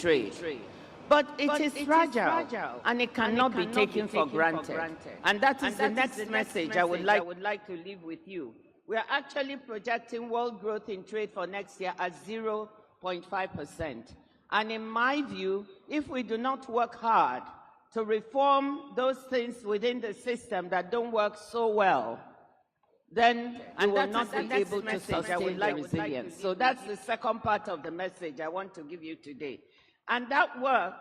trade. But it is fragile, and it cannot be taken for granted. And that is the next message I would like to leave with you. We are actually projecting world growth in trade for next year at 0.5%. And in my view, if we do not work hard to reform those things within the system that don't work so well, then we will not be able to sustain the resilience. So that's the second part of the message I want to give you today. And that work,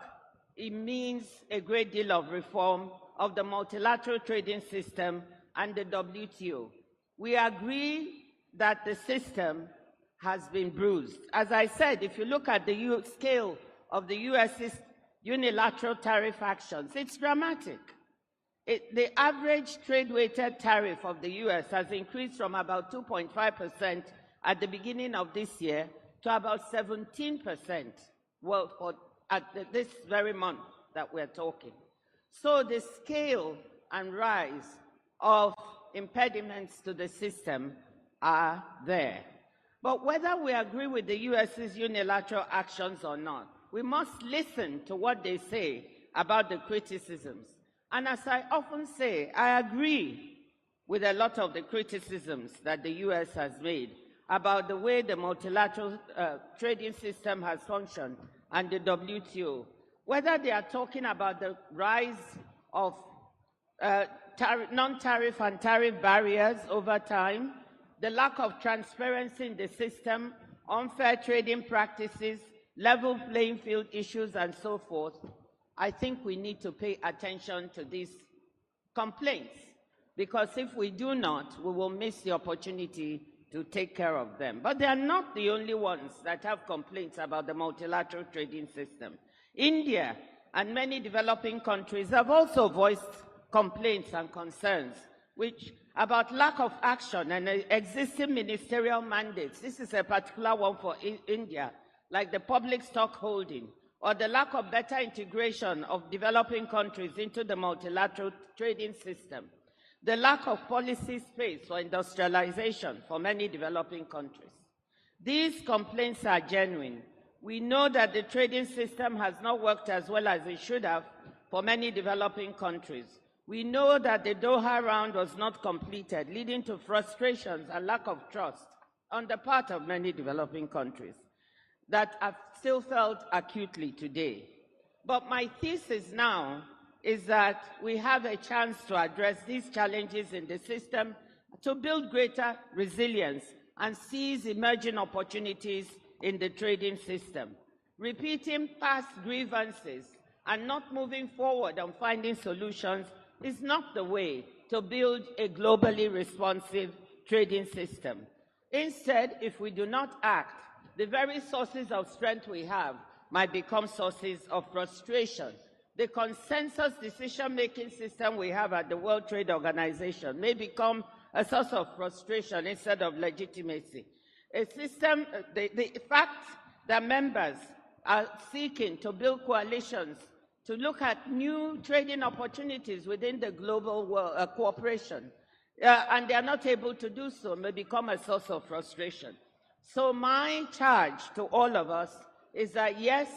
it means a great deal of reform of the multilateral trading system and the WTO. We agree that the system has been bruised. As I said, if you look at the scale of the US's unilateral tariff actions, it's dramatic. The average trade-weighted tariff of the US has increased from about 2.5% at the beginning of this year to about 17%, at this very month that we're talking. So the scale and rise of impediments to the system are there. But whether we agree with the US's unilateral actions or not, we must listen to what they say about the criticisms. And as I often say, I agree with a lot of the criticisms that the US has made about the way the multilateral trading system has functioned and the WTO. Whether they are talking about the rise of non-tariff and tariff barriers over time, the lack of transparency in the system, unfair trading practices, level playing field issues, and so forth, I think we need to pay attention to these complaints, because if we do not, we will miss the opportunity to take care of them. But they are not the only ones that have complaints about the multilateral trading system. India and many developing countries have also voiced complaints and concerns about lack of action and existing ministerial mandates. This is a particular one for India, like the public stock holding, or the lack of better integration of developing countries into the multilateral trading system, the lack of policy space for industrialization for many developing countries. These complaints are genuine. We know that the trading system has not worked as well as it should have for many developing countries. We know that the Doha round was not completed, leading to frustrations and lack of trust on the part of many developing countries that are still felt acutely today. But my thesis now is that we have a chance to address these challenges in the system, to build greater resilience and seize emerging opportunities in the trading system. Repeating past grievances and not moving forward on finding solutions is not the way to build a globally responsive trading system. Instead, if we do not act, the very sources of strength we have might become sources of frustration. The consensus decision-making system we have at the World Trade Organization may become a source of frustration instead of legitimacy. A system, the fact that members are seeking to build coalitions to look at new trading opportunities within the global world, cooperation, and they are not able to do so, may become a source of frustration. So my charge to all of us is that, yes,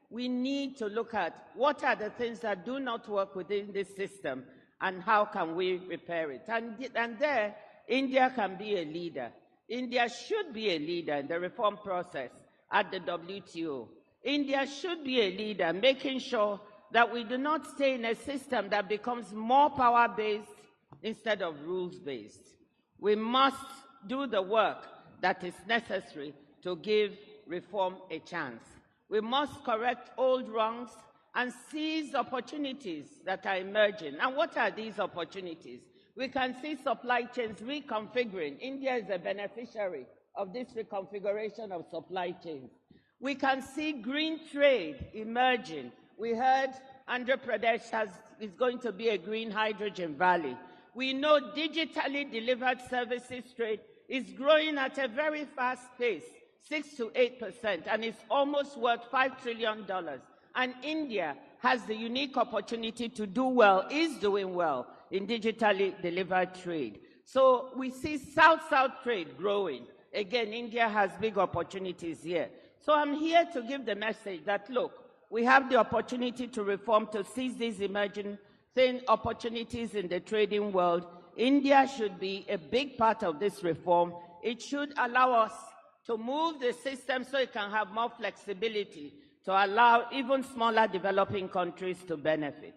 we need to look at what are the things that do not work within this system and how can we repair it. And there, India can be a leader. India should be a leader in the reform process at the WTO. India should be a leader, making sure that we do not stay in a system that becomes more power-based instead of rules-based. We must do the work that is necessary to give reform a chance. We must correct old wrongs and seize opportunities that are emerging. And what are these opportunities? We can see supply chains reconfiguring. India is a beneficiary of this reconfiguration of supply chains. We can see green trade emerging. We heard Andhra Pradesh is going to be a green hydrogen valley. We know digitally delivered services trade is growing at a very fast pace, 6 to 8%, and it's almost worth $5 trillion. And India has the unique opportunity to do well, is doing well in digitally delivered trade. So we see South-South trade growing. Again, India has big opportunities here. So I'm here to give the message that, look, We have the opportunity to reform to seize these emerging opportunities in the trading world. India should be a big part of this reform. It should allow us to move the system so it can have more flexibility to allow even smaller developing countries to benefit.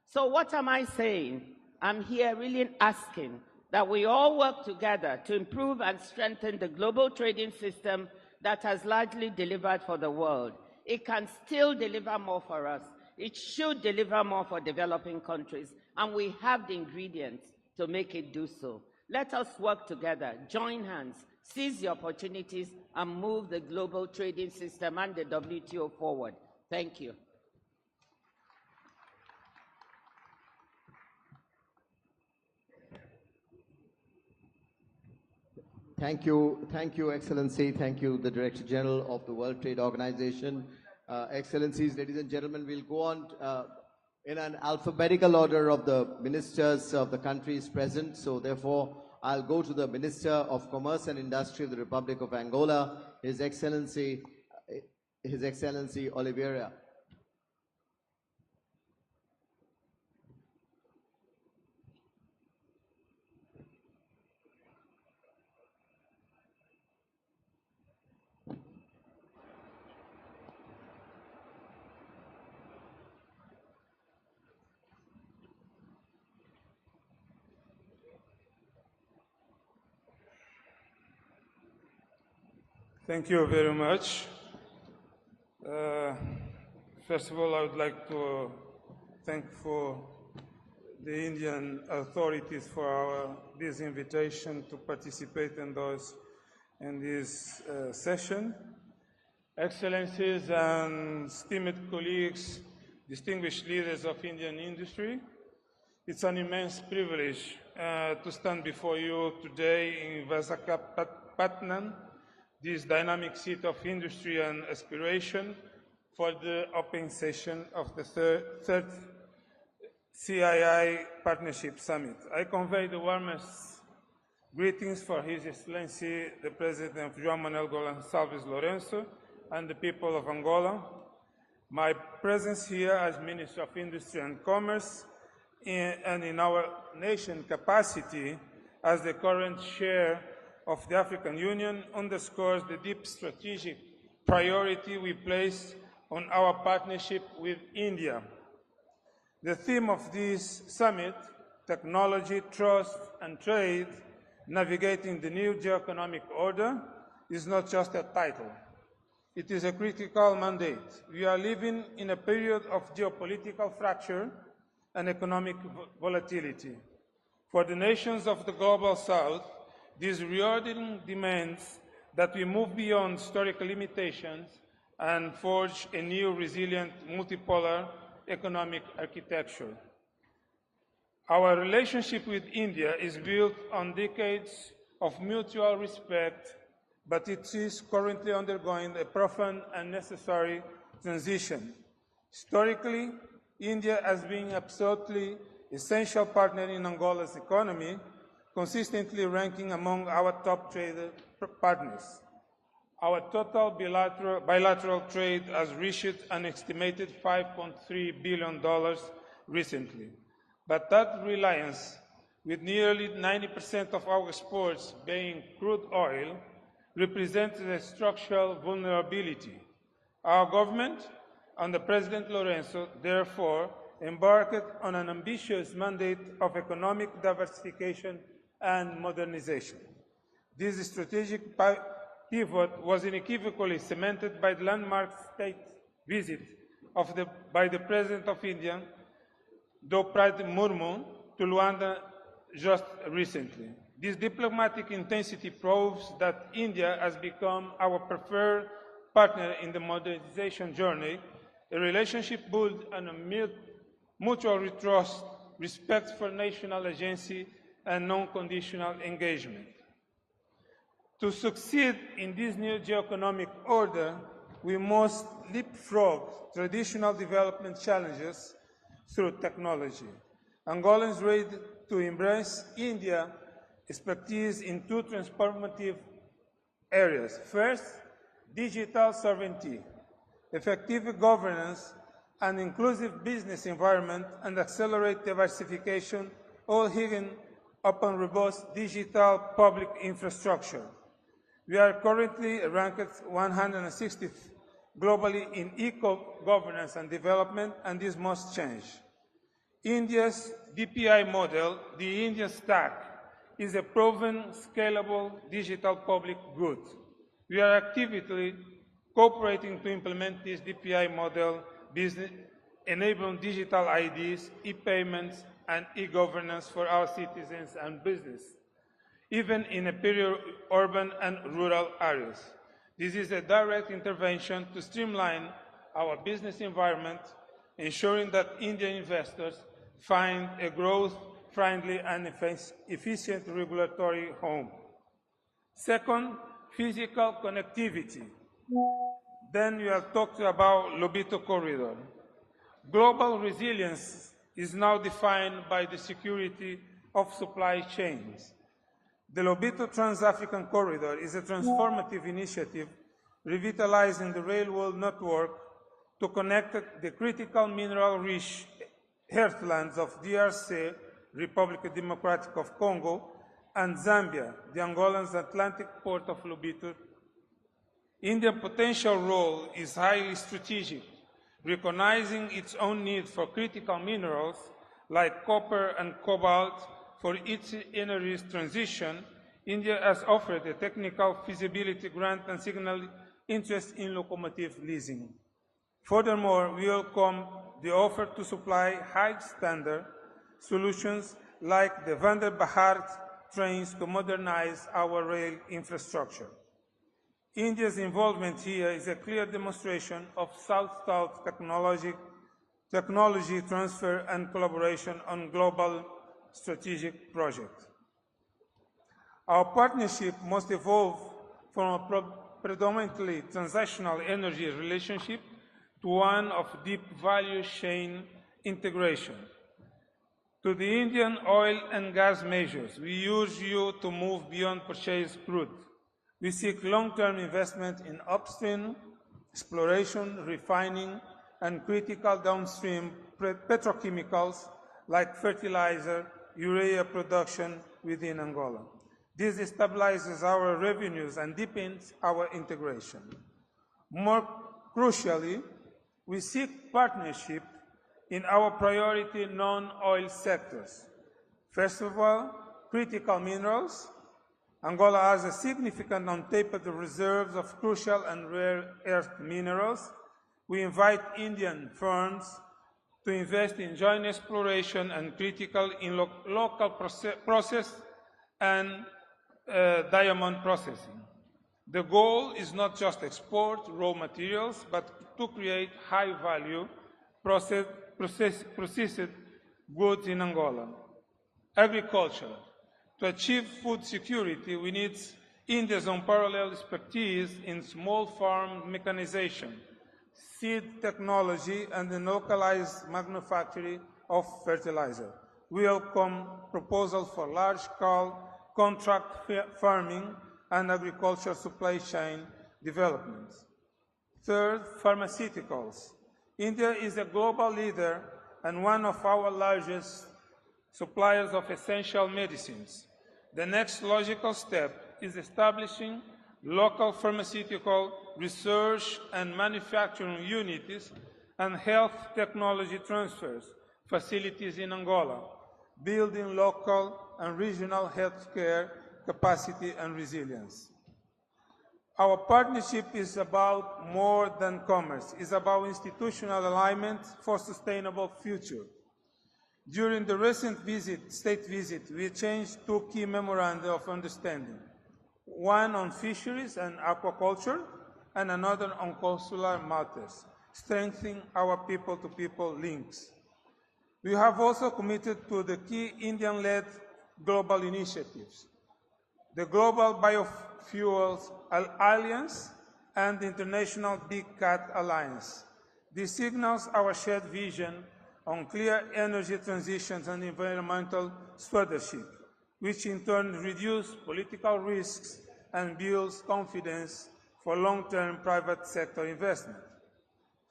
So what am I saying? I'm here really asking that we all work together to improve and strengthen the global trading system that has largely delivered for the world. It can still deliver more for us. It should deliver more for developing countries, and we have the ingredients to make it do so. Let us work together, join hands, seize the opportunities, and move the global trading system and the WTO forward. Thank you. Thank you, Excellency. Thank you, the Director General of the World Trade Organization. Excellencies, ladies and gentlemen, we'll go on in an alphabetical order of the ministers of the countries present. So therefore, I'll go to the Minister of Commerce and Industry of the Republic of Angola, His Excellency Oliveira. Thank you very much. First of all, I would like to thank for the Indian authorities for this invitation to participate in this session. Excellencies and esteemed colleagues, distinguished leaders of Indian industry, it's an immense privilege to stand before you today in Visakhapatnam, this dynamic seat of industry and aspiration, for the opening session of the 30th CII Partnership Summit. I convey the warmest greetings for His Excellency, the President João Manuel Gonçalves Lourenço, and the people of Angola. My presence here as Minister of Industry and Commerce and in our nation capacity as the current chair of the African Union underscores the deep strategic priority we place on our partnership with India. The theme of this summit, Technology, Trust and Trade, Navigating the New Geoeconomic Order, is not just a title. It is a critical mandate. We are living in a period of geopolitical fracture and economic volatility. For the nations of the Global South, this reordering demands that we move beyond historical limitations and forge a new, resilient, multipolar economic architecture. Our relationship with India is built on decades of mutual respect, but it is currently undergoing a profound and necessary transition. Historically, India has been an absolutely essential partner in Angola's economy, consistently ranking among our top trade partners. Our total bilateral trade has reached an estimated $5.3 billion recently. But that reliance, with nearly 90% of our exports being crude oil, represents a structural vulnerability. Our government, under President Lourenço, therefore, embarked on an ambitious mandate of economic diversification and modernization. This strategic pivot was unequivocally cemented by the landmark state visit by the President of India, Draupadi Murmu, to Luanda just recently. This diplomatic intensity proves that India has become our preferred partner in the modernization journey, a relationship built on a mutual trust, respect for national agency, and non-conditional engagement. To succeed in this new geoeconomic order, we must leapfrog traditional development challenges through technology. Angola is ready to embrace India's expertise in two transformative areas. First, digital sovereignty. Effective governance an inclusive business environment, and accelerate diversification, all hinging upon robust digital public infrastructure. We are currently ranked 160th globally in eco-governance and development, and this must change. India's DPI model, the Indian Stack, is a proven, scalable digital public good. We are actively cooperating to implement this DPI model, business, enabling digital IDs, e-payments, and e-governance for our citizens and business, even in a peri-urban and rural areas. This is a direct intervention to streamline our business environment, ensuring that Indian investors find a growth-friendly and efficient regulatory home. Second, physical connectivity. Then we have talked about Lobito Corridor. Global resilience is now defined by the security of supply chains. The Lobito Trans-African Corridor is a transformative initiative revitalizing the railroad network to connect the critical mineral-rich heartlands of DRC, Republic Democratic of Congo, and Zambia, the Angolan's Atlantic port of Lobito. India's potential role is highly strategic, recognizing its own need for critical minerals like copper and cobalt. For its energy transition, India has offered a technical feasibility grant and signaled interest in locomotive leasing. Furthermore, we welcome the offer to supply high-standard solutions like the Vande Bharat trains to modernize our rail infrastructure. India's involvement here is a clear demonstration of South-South technology transfer and collaboration on global strategic projects. Our partnership must evolve from a predominantly transactional energy relationship to one of deep value chain integration. To the Indian oil and gas majors, we urge you to move beyond purchased crude. We seek long-term investment in upstream, exploration, refining, and critical downstream petrochemicals like fertilizer, urea production within Angola. This stabilizes our revenues and deepens our integration. More crucially, we seek partnership in our priority non-oil sectors. First of all, critical minerals. Angola has a significant untapped reserves of crucial and rare earth minerals. We invite Indian firms to invest in joint exploration and critical in local process and diamond processing. The goal is not just export raw materials, but to create high-value processed goods in Angola. Agriculture. To achieve food security, we need India's unparalleled expertise in small farm mechanization, seed technology, and the localized manufacturing of fertilizer. We welcome proposals for large-scale contract farming and agricultural supply chain development. Third, pharmaceuticals. India is a global leader and one of our largest suppliers of essential medicines. The next logical step is establishing local pharmaceutical research and manufacturing units and health technology transfers facilities in Angola, building local and regional healthcare capacity and resilience. Our partnership is about more than commerce. It's about institutional alignment for sustainable future. During the recent state visit, we exchanged two key memoranda of understanding, one on fisheries and aquaculture, and another on consular matters, strengthening our people-to-people links. We have also committed to the key Indian-led global initiatives, the Global Biofuels Alliance and the International Big Cat Alliance. This signals our shared vision on clear energy transitions and environmental stewardship, which in turn reduce political risks and builds confidence for long-term private sector investment.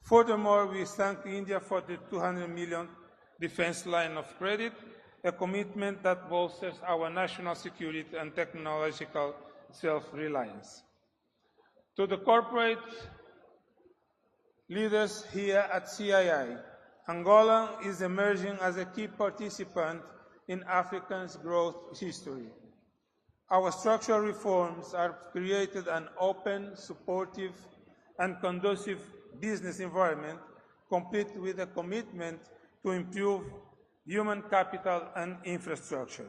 Furthermore, we thank India for the 200 million defense line of credit, a commitment that bolsters our national security and technological self-reliance. To the corporate leaders here at CII, Angola is emerging as a key participant in Africa's growth history. Our structural reforms have created an open, supportive, and conducive business environment, complete with a commitment to improve human capital and infrastructure.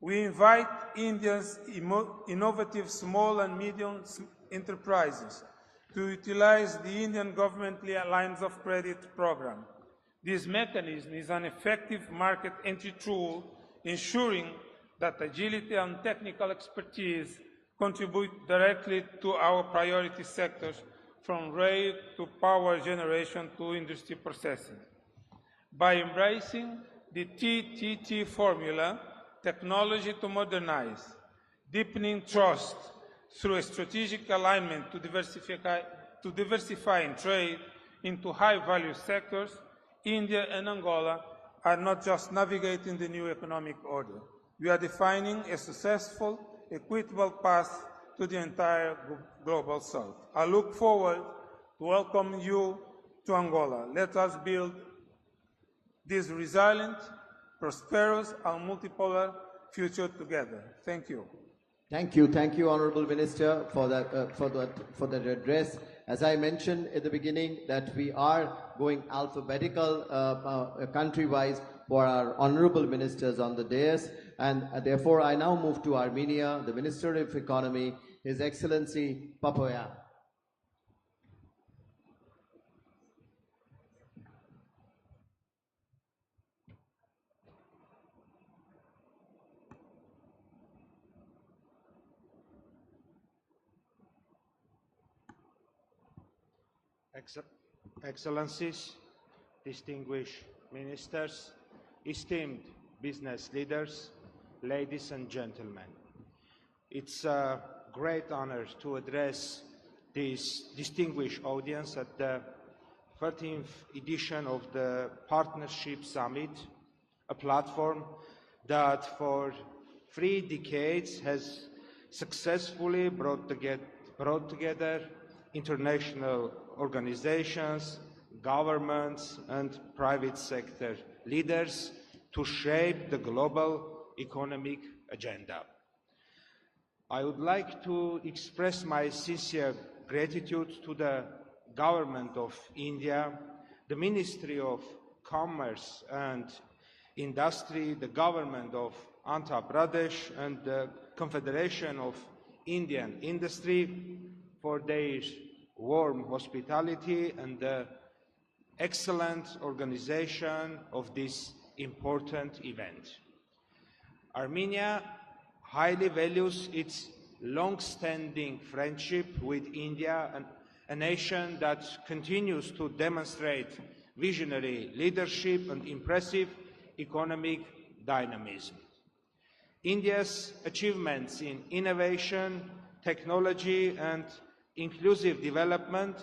We invite India's innovative small and medium enterprises to utilize the Indian government lines of credit program. This mechanism is an effective market entry tool, ensuring that agility and technical expertise contribute directly to our priority sectors, from rail to power generation to industry processing. By embracing the TTT formula, technology to modernize, deepening trust through a strategic alignment to diversifying trade into high-value sectors, India and Angola are not just navigating the new economic order. We are defining a successful, equitable path to the entire global South. I look forward to welcoming you to Angola. Let us build this resilient, prosperous, and multipolar future together. Thank you. Thank you, Honourable Minister, for that address. As I mentioned at the beginning, that we are going alphabetical country-wise for our honourable ministers on the dais, and therefore I now move to Armenia, the Minister of Economy, His Excellency Papoya. Excellencies, distinguished ministers, esteemed business leaders, ladies and gentlemen. It's a great honor to address this distinguished audience at the 13th edition of the Partnership Summit, a platform that for 3 decades has successfully brought together international organizations, governments, and private sector leaders to shape the global economic agenda. I would like to express my sincere gratitude to the Government of India, the Ministry of Commerce and Industry, the Government of Andhra Pradesh, and the Confederation of Indian Industry for their warm hospitality and the excellent organization of this important event. Armenia highly values its long-standing friendship with India, a nation that continues to demonstrate visionary leadership and impressive economic dynamism. India's achievements in innovation, technology, and inclusive development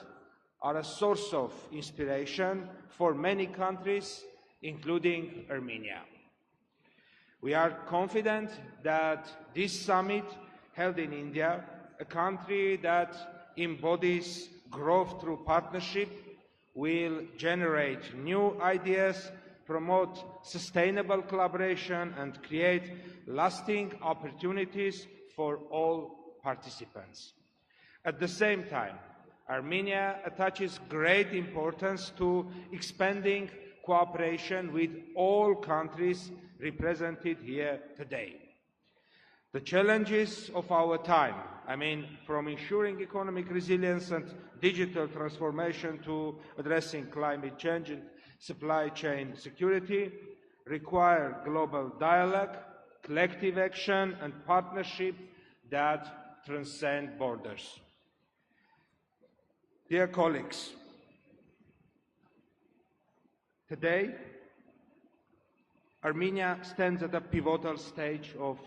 are a source of inspiration for many countries, including Armenia. We are confident that this summit held in India, a country that embodies growth through partnership, will generate new ideas, promote sustainable collaboration, and create lasting opportunities for all participants. At the same time, Armenia attaches great importance to expanding cooperation with all countries represented here today. The challenges of our time, from ensuring economic resilience and digital transformation to addressing climate change and supply chain security, require global dialogue, collective action, and partnership that transcend borders. Dear colleagues, today, Armenia stands at a pivotal stage of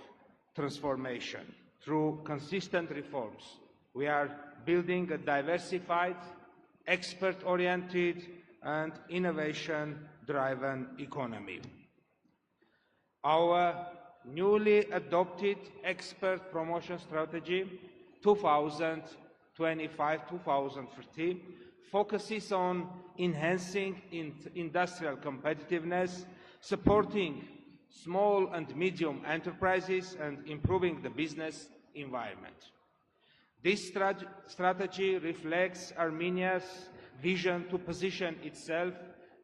transformation. Through consistent reforms, we are building a diversified, expert-oriented and innovation-driven economy. Our newly adopted expert promotion strategy 2025-2030 focuses on enhancing industrial competitiveness, supporting small and medium enterprises, and improving the business environment. This strategy reflects Armenia's vision to position itself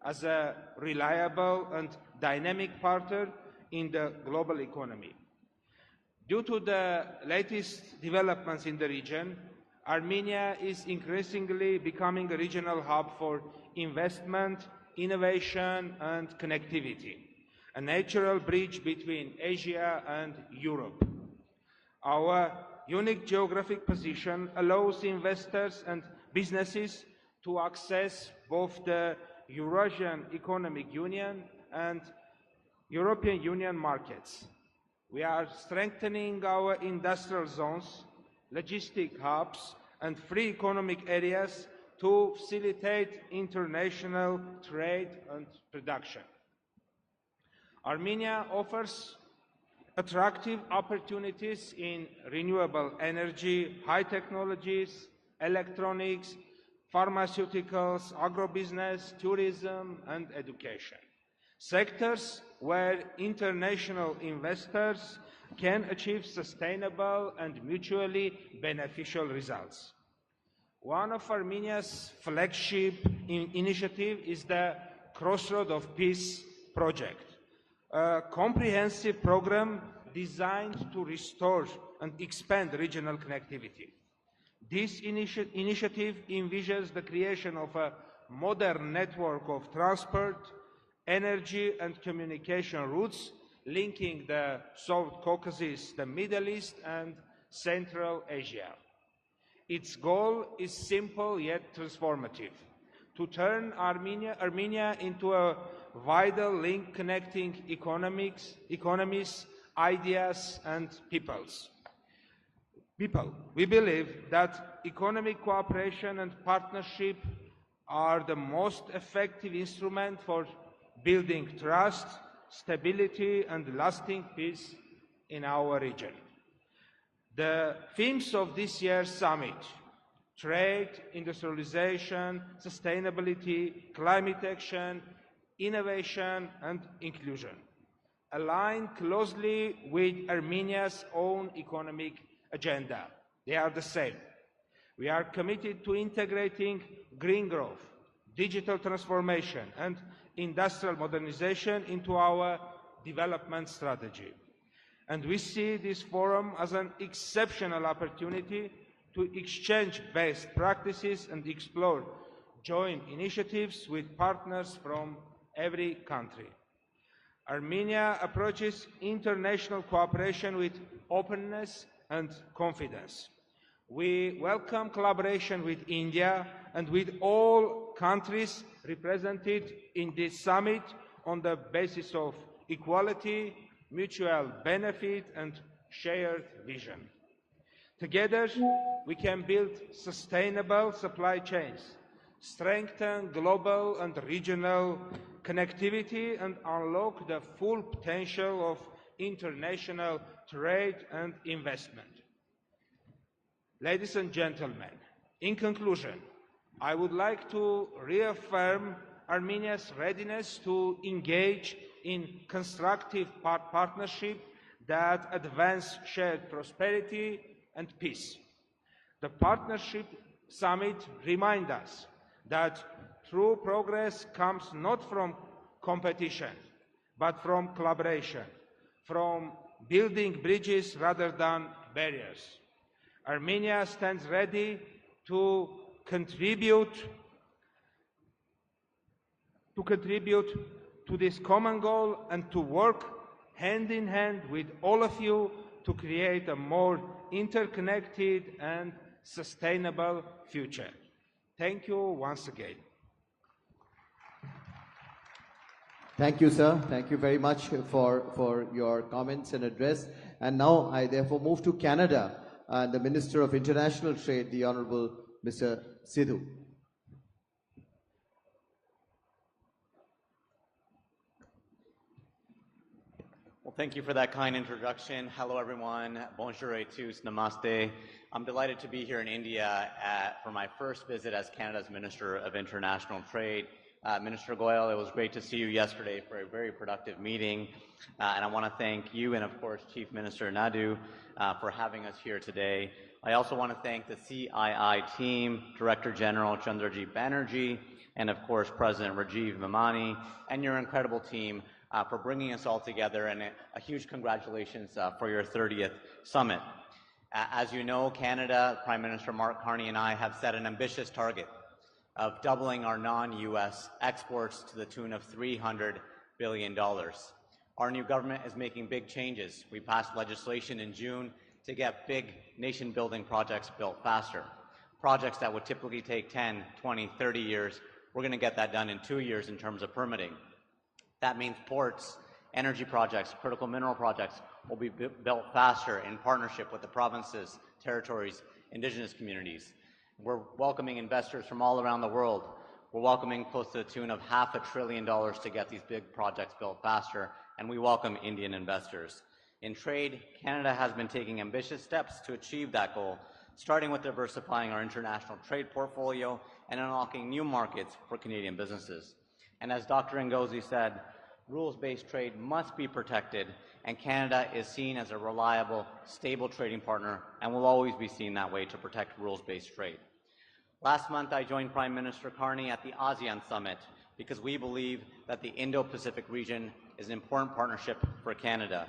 as a reliable and dynamic partner in the global economy. Due to the latest developments in the region, Armenia is increasingly becoming a regional hub for investment, innovation, and connectivity, a natural bridge between Asia and Europe. Our unique geographic position allows investors and businesses to access both the Eurasian Economic Union and European Union markets. We are strengthening our industrial zones, logistic hubs, and free economic areas to facilitate international trade and production. Armenia offers attractive opportunities in renewable energy, high technologies, electronics, pharmaceuticals, agrobusiness, tourism, and education. Sectors where international investors can achieve sustainable and mutually beneficial results. One of Armenia's flagship initiatives is the Crossroad of Peace project, a comprehensive program designed to restore and expand regional connectivity. This initiative envisions the creation of a modern network of transport, energy, and communication routes linking the South Caucasus, the Middle East, and Central Asia. Its goal is simple yet transformative: to turn Armenia into a vital link connecting economies, ideas, and peoples. We believe that economic cooperation and partnership are the most effective instrument for building trust, stability, and lasting peace in our region. The themes of this year's summit, trade, industrialization, sustainability, climate action, innovation, and inclusion, align closely with Armenia's own economic agenda. They are the same. We are committed to integrating green growth, digital transformation, and industrial modernization into our development strategy. And we see this forum as an exceptional opportunity to exchange best practices and explore joint initiatives with partners from every country. Armenia approaches international cooperation with openness and confidence. We welcome collaboration with India and with all countries represented in this summit on the basis of equality, mutual benefit, and shared vision. Together, we can build sustainable supply chains, strengthen global and regional connectivity, and unlock the full potential of international trade and investment. Ladies and gentlemen, in conclusion, I would like to reaffirm Armenia's readiness to engage in constructive partnership that advance shared prosperity and peace. The Partnership Summit reminds us that true progress comes not from competition, but from collaboration, from building bridges rather than barriers. Armenia stands ready to contribute to this common goal and to work hand in hand with all of you to create a more interconnected and sustainable future. Thank you once again. Thank you, sir. Thank you very much for your comments and address. And now I therefore move to Canada and the Minister of International Trade, the Honorable Mr. Sidhu. Well, thank you for that kind introduction. Hello, everyone. Bonjour et tous. Namaste. I'm delighted to be here in India for my first visit as Canada's Minister of International Trade. Minister Goyal, it was great to see you yesterday for a very productive meeting. And I want to thank you and, of course, Chief Minister Naidu for having us here today. I also want to thank the CII team, Director General Chandrajit Banerjee, and, of course, President Rajiv Memani, and your incredible team for bringing us all together, and a huge congratulations for your 30th summit. As you know, Canada, Prime Minister Mark Carney and I have set an ambitious target of doubling our non-U.S. exports to the tune of $300 billion. Our new government is making big changes. We passed legislation in June to get big nation-building projects built faster. Projects that would typically take 10, 20, 30 years, we're going to get that done in 2 years in terms of permitting. That means ports, energy projects, critical mineral projects will be built faster in partnership with the provinces, territories, indigenous communities. We're welcoming investors from all around the world. We're welcoming close to the tune of $500 billion to get these big projects built faster, and we welcome Indian investors. In trade, Canada has been taking ambitious steps to achieve that goal, starting with diversifying our international trade portfolio and unlocking new markets for Canadian businesses. And as Dr. Ngozi said, rules-based trade must be protected, and Canada is seen as a reliable, stable trading partner and will always be seen that way to protect rules-based trade. Last month, I joined Prime Minister Carney at the ASEAN Summit because we believe that the Indo-Pacific region is an important partnership for Canada.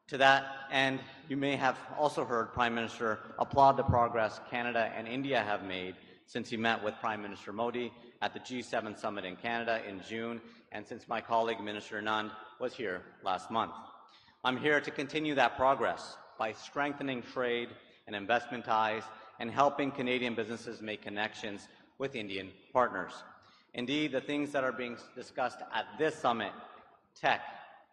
To that end, you may have also heard Prime Minister applaud the progress Canada and India have made since he met with Prime Minister Modi at the G7 Summit in Canada in June, and since my colleague Minister Nand was here last month. I'm here to continue that progress by strengthening trade and investment ties and helping Canadian businesses make connections with Indian partners. Indeed, the things that are being discussed at this summit, tech,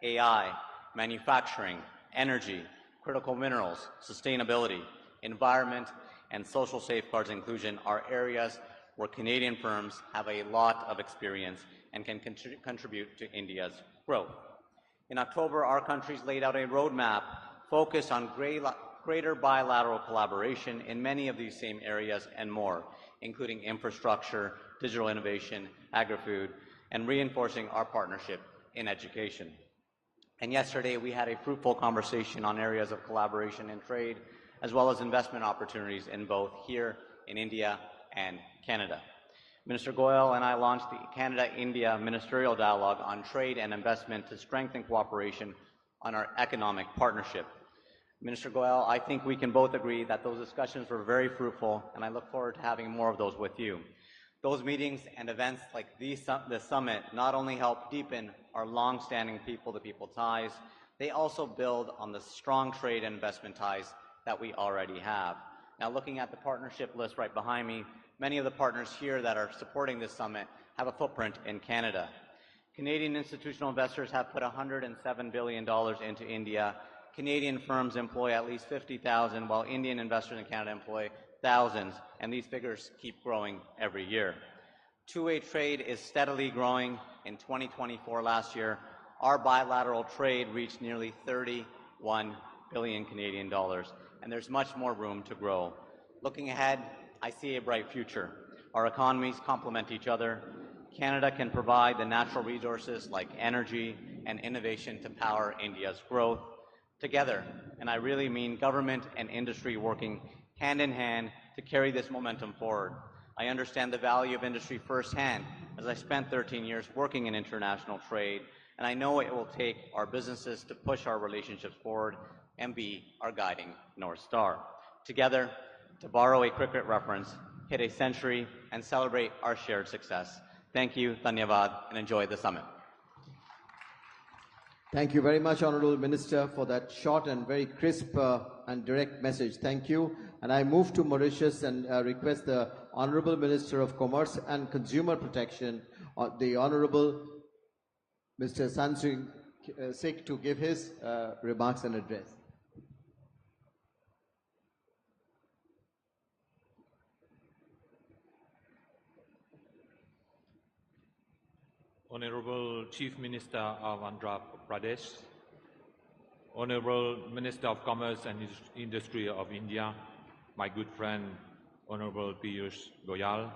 AI, manufacturing, energy, critical minerals, sustainability, environment, and social safeguards inclusion are areas where Canadian firms have a lot of experience and can contribute to India's growth. In October, our countries laid out a roadmap focused on greater bilateral collaboration in many of these same areas and more, including infrastructure, digital innovation, agri-food, and reinforcing our partnership in education. And yesterday, we had a fruitful conversation on areas of collaboration and trade, as well as investment opportunities in both here in India and Canada. Minister Goyal and I launched the Canada-India Ministerial Dialogue on Trade and Investment to strengthen cooperation on our economic partnership. Minister Goyal, I think we can both agree that those discussions were very fruitful, and I look forward to having more of those with you. Those meetings and events like the summit not only help deepen our long-standing people-to-people ties, they also build on the strong trade and investment ties that we already have. Now, looking at the partnership list right behind me, many of the partners here that are supporting this summit have a footprint in Canada. Canadian institutional investors have put $107 billion into India. Canadian firms employ at least 50,000, while Indian investors in Canada employ thousands, and these figures keep growing every year. Two-way trade is steadily growing. In 2024, last year, our bilateral trade reached nearly 31 billion Canadian dollars, and there's much more room to grow. Looking ahead, I see a bright future. Our economies complement each other. Canada can provide the natural resources like energy and innovation to power India's growth. Together, and I really mean government and industry working hand in hand to carry this momentum forward. I understand the value of industry firsthand, as I spent 13 years working in international trade, and I know it will take our businesses to push our relationships forward and be our guiding North Star. Together, to borrow a cricket reference, hit a century and celebrate our shared success. Thank you, Dhanyavad, and enjoy the summit. Thank you very much, Honourable Minister, for that short and very crisp and direct message. Thank you. And I move to Mauritius and request the Honourable Minister of Commerce and Consumer Protection, the Honourable Mr. Mansingh Sikh, to give his remarks and address. Honorable Chief Minister of Andhra Pradesh, Honorable Minister of Commerce and Industry of India, my good friend, Honorable Piyush Goyal,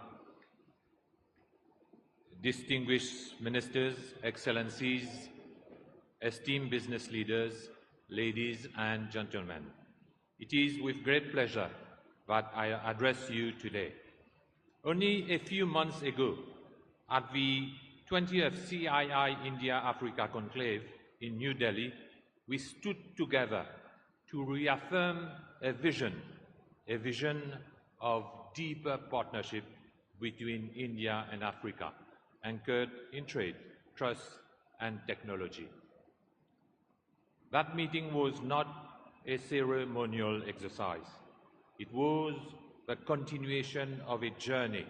distinguished ministers, excellencies, esteemed business leaders, ladies and gentlemen. It is with great pleasure that I address you today. Only a few months ago, at the 20th CII India-Africa Conclave in New Delhi, we stood together to reaffirm a vision of deeper partnership between India and Africa, anchored in trade, trust, and technology. That meeting was not a ceremonial exercise. It was the continuation of a journey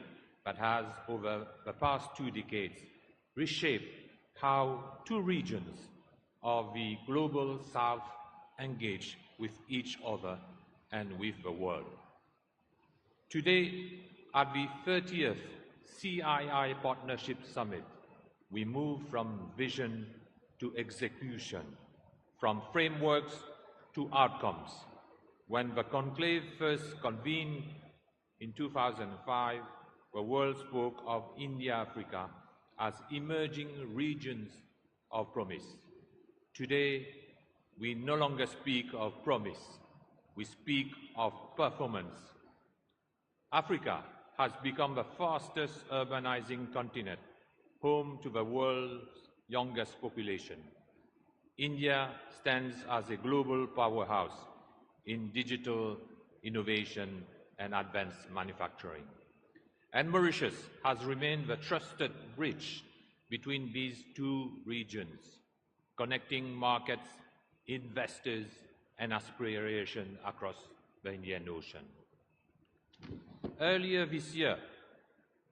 that has, over the past 2 decades, reshaped how two regions of the global South engage with each other and with the world. Today, at the 30th CII Partnership Summit, we move from vision to execution, from frameworks to outcomes. When the conclave first convened in 2005, the world spoke of India-Africa as emerging regions of promise. Today, we no longer speak of promise, we speak of performance. Africa has become the fastest urbanizing continent, home to the world's youngest population. India stands as a global powerhouse in digital innovation and advanced manufacturing. And Mauritius has remained the trusted bridge between these two regions, connecting markets, investors, and aspiration across the Indian Ocean. Earlier this year,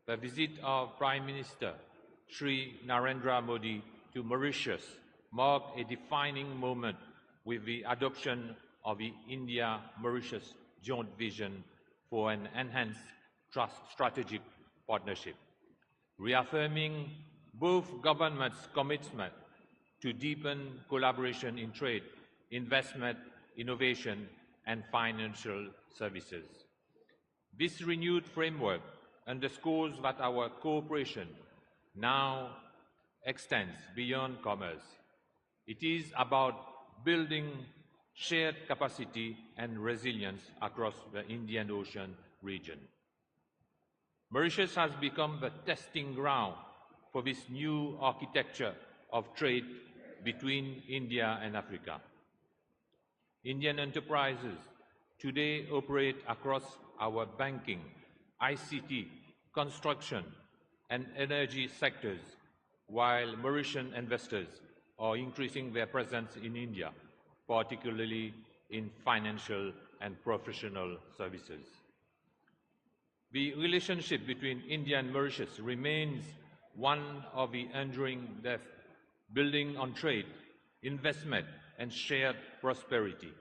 the visit of Prime Minister Shri Narendra Modi to Mauritius marked a defining moment with the adoption of the India-Mauritius Joint Vision for an enhanced strategic partnership, reaffirming both governments' commitment to deepen collaboration in trade, investment, innovation, and financial services. This renewed framework underscores that our cooperation now extends beyond commerce. It is about building shared capacity and resilience across the Indian Ocean region. Mauritius has become the testing ground for this new architecture of trade between India and Africa. Indian enterprises today operate across our banking, ICT, construction, and energy sectors, while Mauritian investors are increasing their presence in India, particularly in financial and professional services. The relationship between India and Mauritius remains one of the enduring depth, building on trade, investment, and shared prosperity.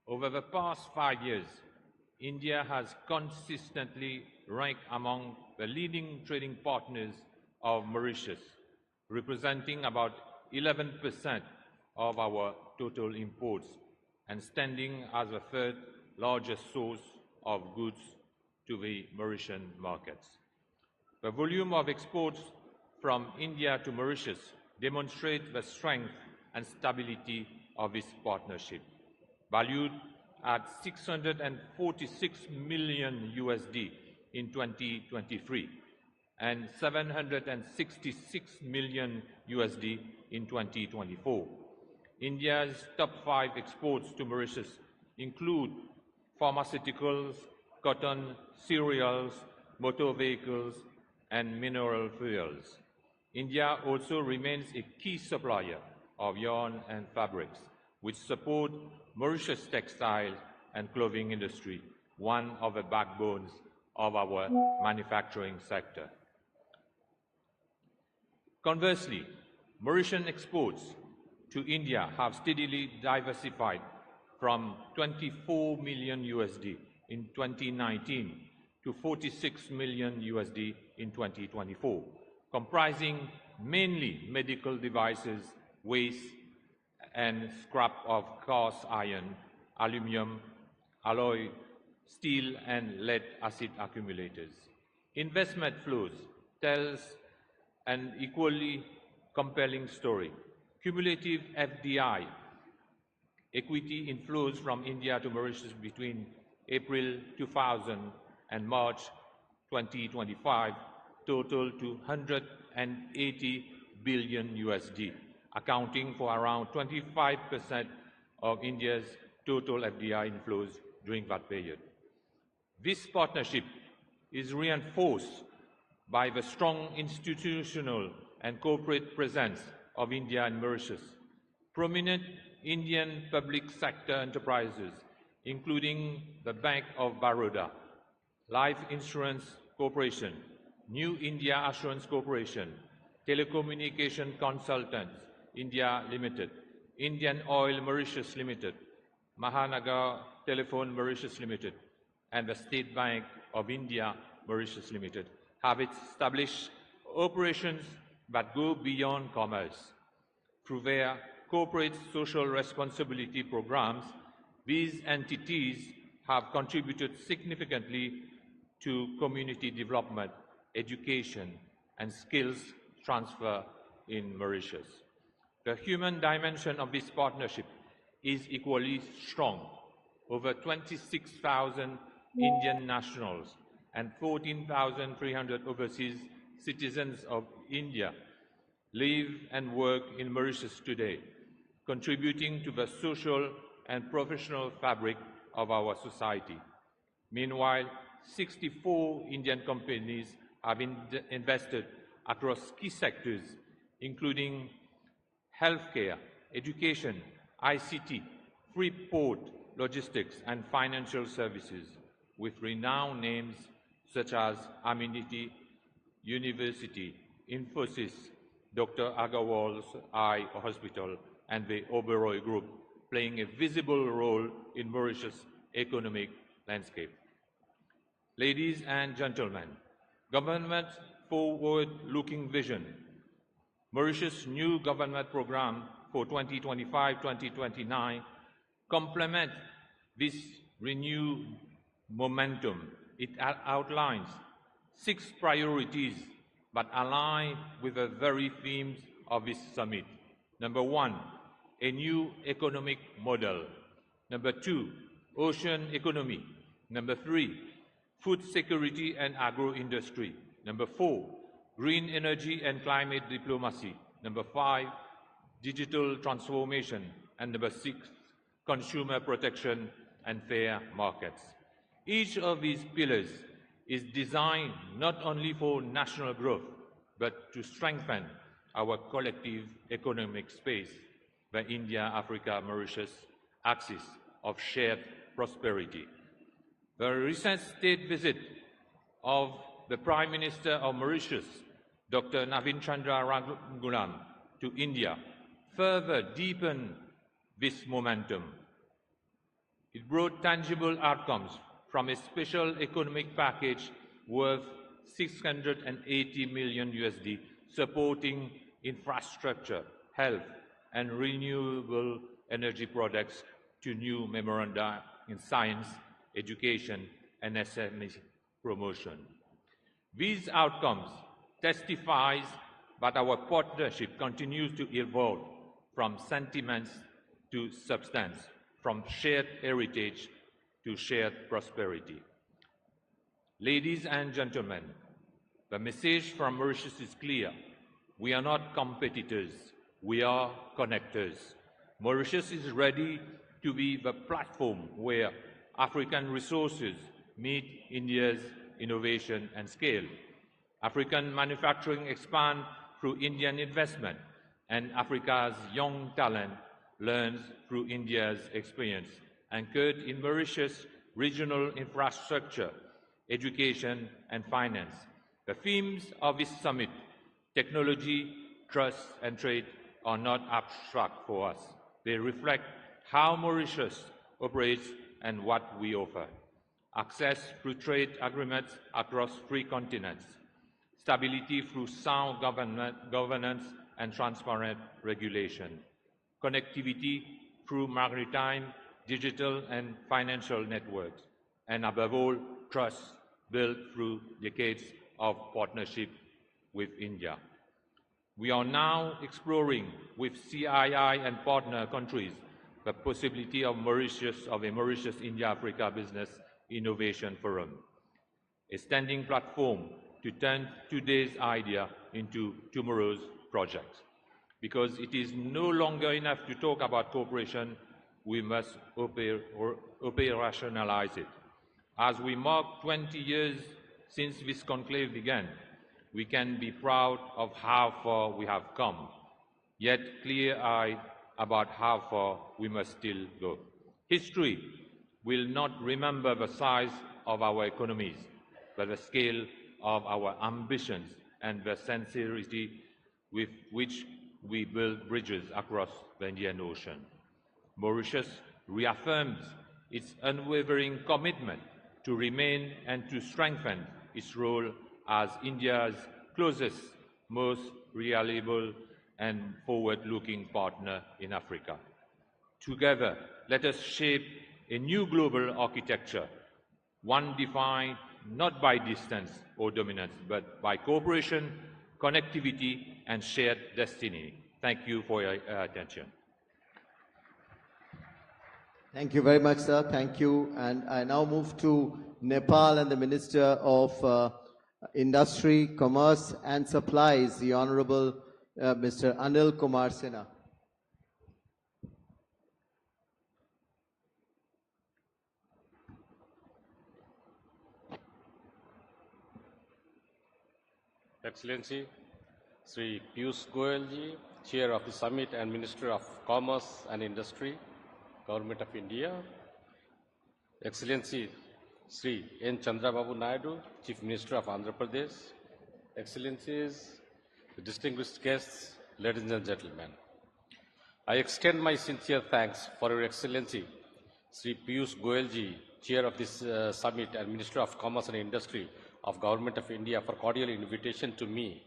Over the past 5 years, India has consistently ranked among the leading trading partners of Mauritius, representing about 11% of our total imports and standing as the third largest source of goods to the Mauritian markets. The volume of exports from India to Mauritius demonstrates the strength and stability of this partnership, valued at $646 million USD in 2023 and $766 million USD in 2024. India's top 5 exports to Mauritius include pharmaceuticals, cotton, cereals, motor vehicles, and mineral fuels. India also remains a key supplier of yarn and fabrics, which support Mauritius' textile and clothing industry, one of the backbones of our manufacturing sector. Conversely, Mauritian exports to India have steadily diversified from 24 million USD in 2019 to 46 million USD in 2024, comprising mainly medical devices, waste, and scrap of cast iron, aluminum, alloy, steel, and lead acid accumulators. Investment flows tells an equally compelling story. Cumulative FDI, equity inflows from India to Mauritius between April 2000 and March 2025 total to 180 billion USD, accounting for around 25% of India's total FDI inflows during that period. This partnership is reinforced by the strong institutional and corporate presence of India in Mauritius. Prominent Indian public sector enterprises, including the Bank of Baroda, Life Insurance Corporation, New India Assurance Corporation, Telecommunication Consultants India Limited, Indian Oil Mauritius Limited, Mahanagar Telephone Mauritius Limited, and the State Bank of India Mauritius Limited have established operations that go beyond commerce. Through their corporate social responsibility programs, these entities have contributed significantly to community development, education, and skills transfer in Mauritius. The human dimension of this partnership is equally strong. Over 26,000 Indian nationals and 14,300 overseas citizens of India live and work in Mauritius today, contributing to the social and professional fabric of our society. Meanwhile, 64 Indian companies have invested across key sectors, including healthcare, education, ICT, free port, logistics, and financial services, with renowned names such as Amenity University, Infosys, Dr. Agarwal's Eye Hospital, and the Oberoi Group, playing a visible role in Mauritius' economic landscape. Ladies and gentlemen, government forward-looking vision. Mauritius' new government program for 2025-2029 complement this renewed momentum. It outlines 6 priorities that align with the very themes of this summit. Number 1, a new economic model. Number 2, ocean economy. Number 3, food security and agro-industry. Number 4, green energy and climate diplomacy. Number 5, digital transformation. And number 6, consumer protection and fair markets. Each of these pillars is designed not only for national growth, but to strengthen our collective economic space, the India-Africa-Mauritius axis of shared prosperity. The recent state visit of the Prime Minister of Mauritius, Dr. Navin Chandra Rangulam, to India further deepened this momentum. It brought tangible outcomes from a special economic package worth 680 million USD, supporting infrastructure, health, and renewable energy products to new memoranda in science, education, and SME promotion. These outcomes testifies that our partnership continues to evolve from sentiments to substance, from shared heritage to shared prosperity. Ladies and gentlemen, the message from Mauritius is clear. We are not competitors, we are connectors. Mauritius is ready to be the platform where African resources meet India's innovation and scale. African manufacturing expands through Indian investment, and Africa's young talent learns through India's experience, anchored in Mauritius' regional infrastructure, education, and finance. The themes of this summit, technology, trust, and trade, are not abstract for us. They reflect how Mauritius operates and what we offer. Access through trade agreements across 3 continents. Stability through sound governance and transparent regulation. connectivity through maritime, digital and financial networks, and above all, trust built through decades of partnership with India. We are now exploring with CII and partner countries the possibility of a Mauritius India-Africa Business Innovation Forum, a standing platform to turn today's idea into tomorrow's project. Because it is no longer enough to talk about cooperation, we must operationalize it. As we mark 20 years since this conclave began, we can be proud of how far we have come, yet clear-eyed about how far we must still go. History will not remember the size of our economies, but the scale of our ambitions and the sincerity with which we build bridges across the Indian Ocean. Mauritius reaffirms its unwavering commitment to remain and to strengthen its role as India's closest, most reliable and forward-looking partner in Africa. Together, let us shape a new global architecture, one defined not by distance or dominance, but by cooperation, connectivity, and shared destiny. Thank you for your attention. Thank you very much, sir. Thank you. And I now move to Nepal and the Minister of Industry, Commerce and Supplies, the Honorable Mr. Anil Kumar Sinha. Excellency, Sri Piyush Goyal ji, Chair of the Summit and Minister of Commerce and Industry, Government of India. Excellency, Sri N. Chandrababu Naidu, Chief Minister of Andhra Pradesh. Excellencies, distinguished guests, ladies and gentlemen. I extend my sincere thanks for Your Excellency, Sri Piyush Goyal ji, Chair of this Summit and Minister of Commerce and Industry of Government of India, for cordial invitation to me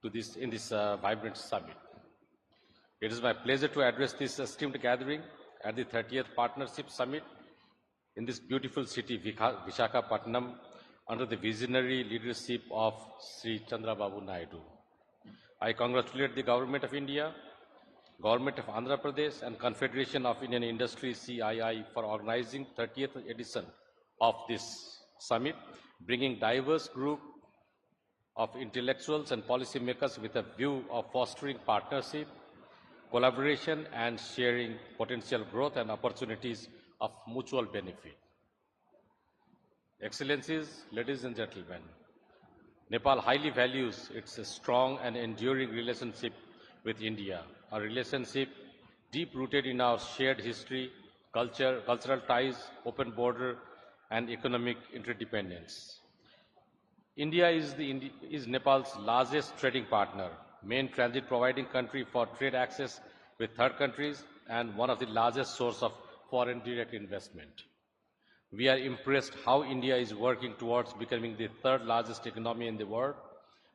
to this vibrant summit. It is my pleasure to address this esteemed gathering at the 30th Partnership Summit in this beautiful city, Visakhapatnam, under the visionary leadership of Sri Chandrababu Naidu. I congratulate the Government of India, Government of Andhra Pradesh and Confederation of Indian Industry CII for organizing 30th edition of this summit, bringing diverse group of intellectuals and policymakers with a view of fostering partnership, collaboration and sharing potential growth and opportunities of mutual benefit. Excellencies, ladies and gentlemen, Nepal highly values its strong and enduring relationship with India, a relationship deep-rooted in our shared history, cultural ties, open border, and economic interdependence. India is Nepal's largest trading partner, main transit providing country for trade access with third countries, and one of the largest source of foreign direct investment. We are impressed how India is working towards becoming the third largest economy in the world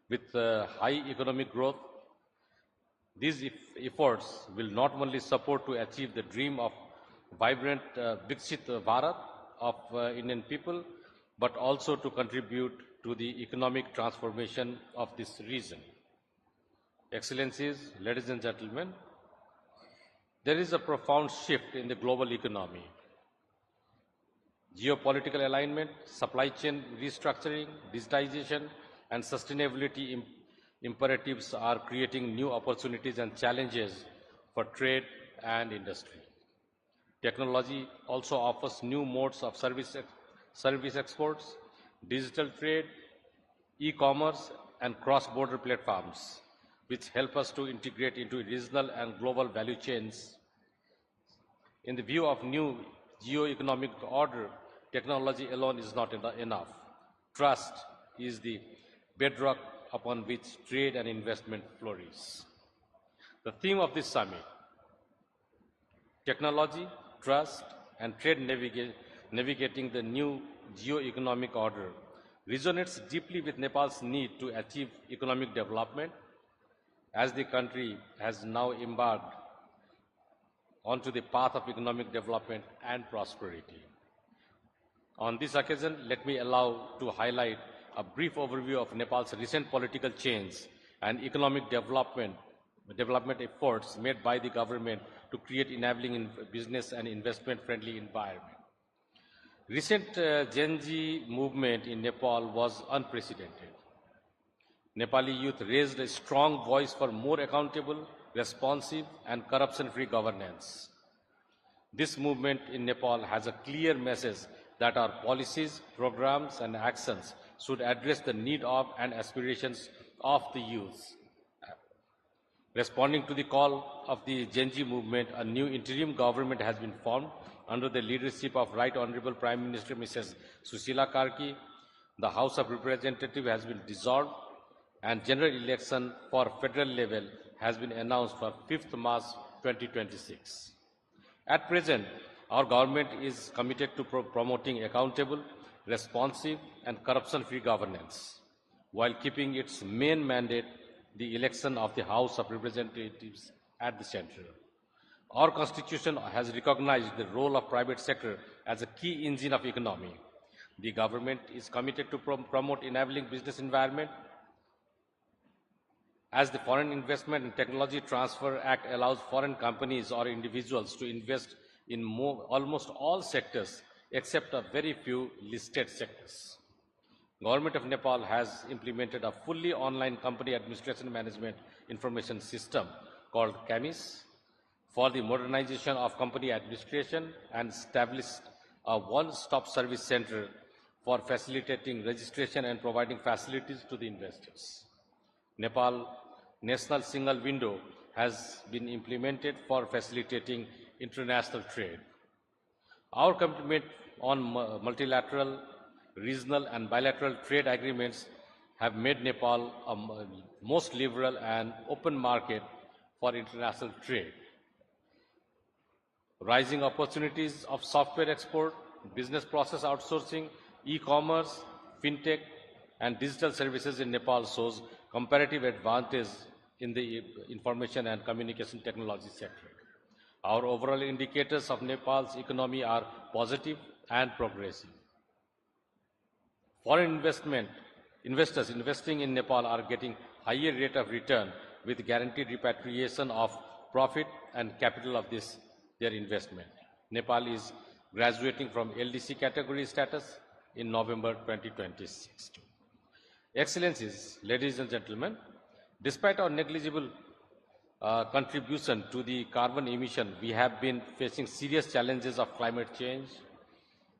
with high economic growth. These efforts will not only support to achieve the dream of vibrant Viksit Bharat of Indian people, but also to contribute to the economic transformation of this region. Excellencies, ladies and gentlemen, there is a profound shift in the global economy. Geopolitical alignment, supply chain restructuring, digitization, and sustainability imperatives are creating new opportunities and challenges for trade and industry. Technology also offers new modes of service exports, digital trade, e-commerce, and cross-border platforms, which help us to integrate into regional and global value chains. In the view of new geo-economic order, technology alone is not enough. Trust is the bedrock upon which trade and investment flourish. The theme of this summit, technology, trust, and trade navigating the new geo-economic order, resonates deeply with Nepal's need to achieve economic development as the country has now embarked onto the path of economic development and prosperity. On this occasion, let me allow to highlight a brief overview of Nepal's recent political change and economic development efforts made by the government to create enabling business and investment-friendly environment. Recent Gen Z movement in Nepal was unprecedented. Nepali youth raised a strong voice for more accountable, responsive, and corruption-free governance. This movement in Nepal has a clear message that our policies, programs, and actions should address the need of and aspirations of the youth. Responding to the call of the Gen Z movement, a new interim government has been formed under the leadership of Right Honorable Prime Minister Mrs. Susila Karki. The House of Representatives has been dissolved and general election for federal level has been announced for 5th March 2026. At present, our government is committed to promoting accountable, responsive, and corruption-free governance, while keeping its main mandate, the election of the House of Representatives, at the center. Our Constitution has recognized the role of private sector as a key engine of economy. The government is committed to promote enabling business environment. As the Foreign Investment and Technology Transfer Act allows foreign companies or individuals to invest in almost all sectors except a very few listed sectors. Government of Nepal has implemented a fully online company administration management information system called CAMIS for the modernization of company administration and established a one-stop service center for facilitating registration and providing facilities to the investors. Nepal National Single Window has been implemented for facilitating international trade. Our commitment on multilateral, regional, and bilateral trade agreements have made Nepal a most liberal and open market for international trade. Rising opportunities of software export, business process outsourcing, e-commerce, fintech, and digital services in Nepal shows comparative advantage in the information and communication technology sector. Our overall indicators of Nepal's economy are positive and progressive. Foreign investors investing in Nepal are getting higher rate of return with guaranteed repatriation of profit and capital of their investment. Nepal is graduating from LDC category status in November 2026. Excellencies, ladies and gentlemen, despite our negligible contribution to the carbon emission, we have been facing serious challenges of climate change.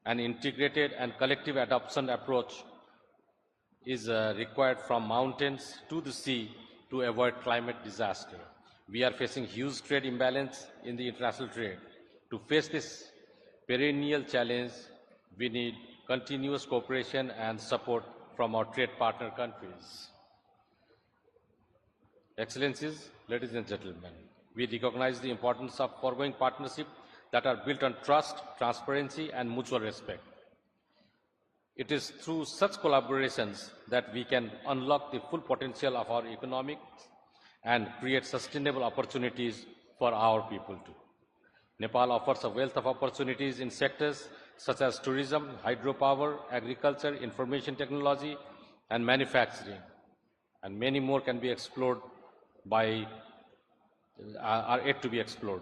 An integrated and collective adoption approach is required from mountains to the sea to avoid climate disaster. We are facing huge trade imbalance in the international trade. To face this perennial challenge, we need continuous cooperation and support from our trade partner countries. Excellencies, ladies and gentlemen, we recognize the importance of foregoing partnerships that are built on trust, transparency, and mutual respect. It is through such collaborations that we can unlock the full potential of our economics and create sustainable opportunities for our people too. Nepal offers a wealth of opportunities in sectors such as tourism, hydropower, agriculture, information technology, and manufacturing, and many more can be explored are yet to be explored.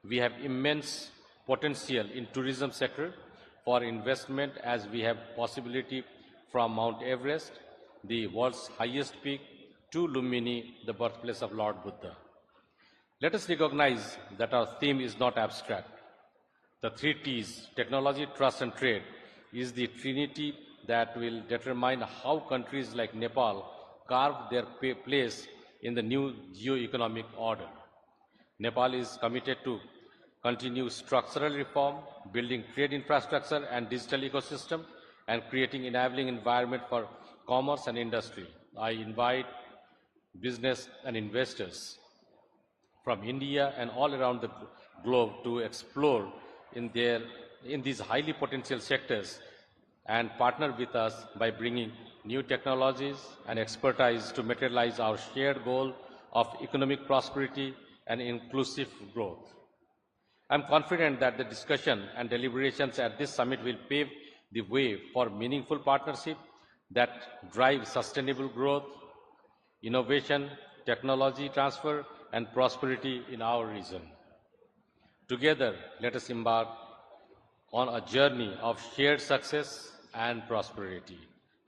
We have immense potential in tourism sector for investment as we have possibility from Mount Everest, the world's highest peak, to Lumbini, the birthplace of Lord Buddha. Let us recognize that our theme is not abstract. The 3 T's, technology, trust, and trade, is the trinity that will determine how countries like Nepal carve their place in the new geo-economic order. Nepal is committed to continue structural reform, building trade infrastructure and digital ecosystem, and creating enabling environment for commerce and industry. I invite business and investors from India and all around the globe to explore in these highly potential sectors and partner with us by bringing new technologies and expertise to materialize our shared goal of economic prosperity and inclusive growth. I'm confident that the discussion and deliberations at this summit will pave the way for meaningful partnership that drive sustainable growth, innovation, technology transfer, and prosperity in our region. Together, let us embark on a journey of shared success and prosperity.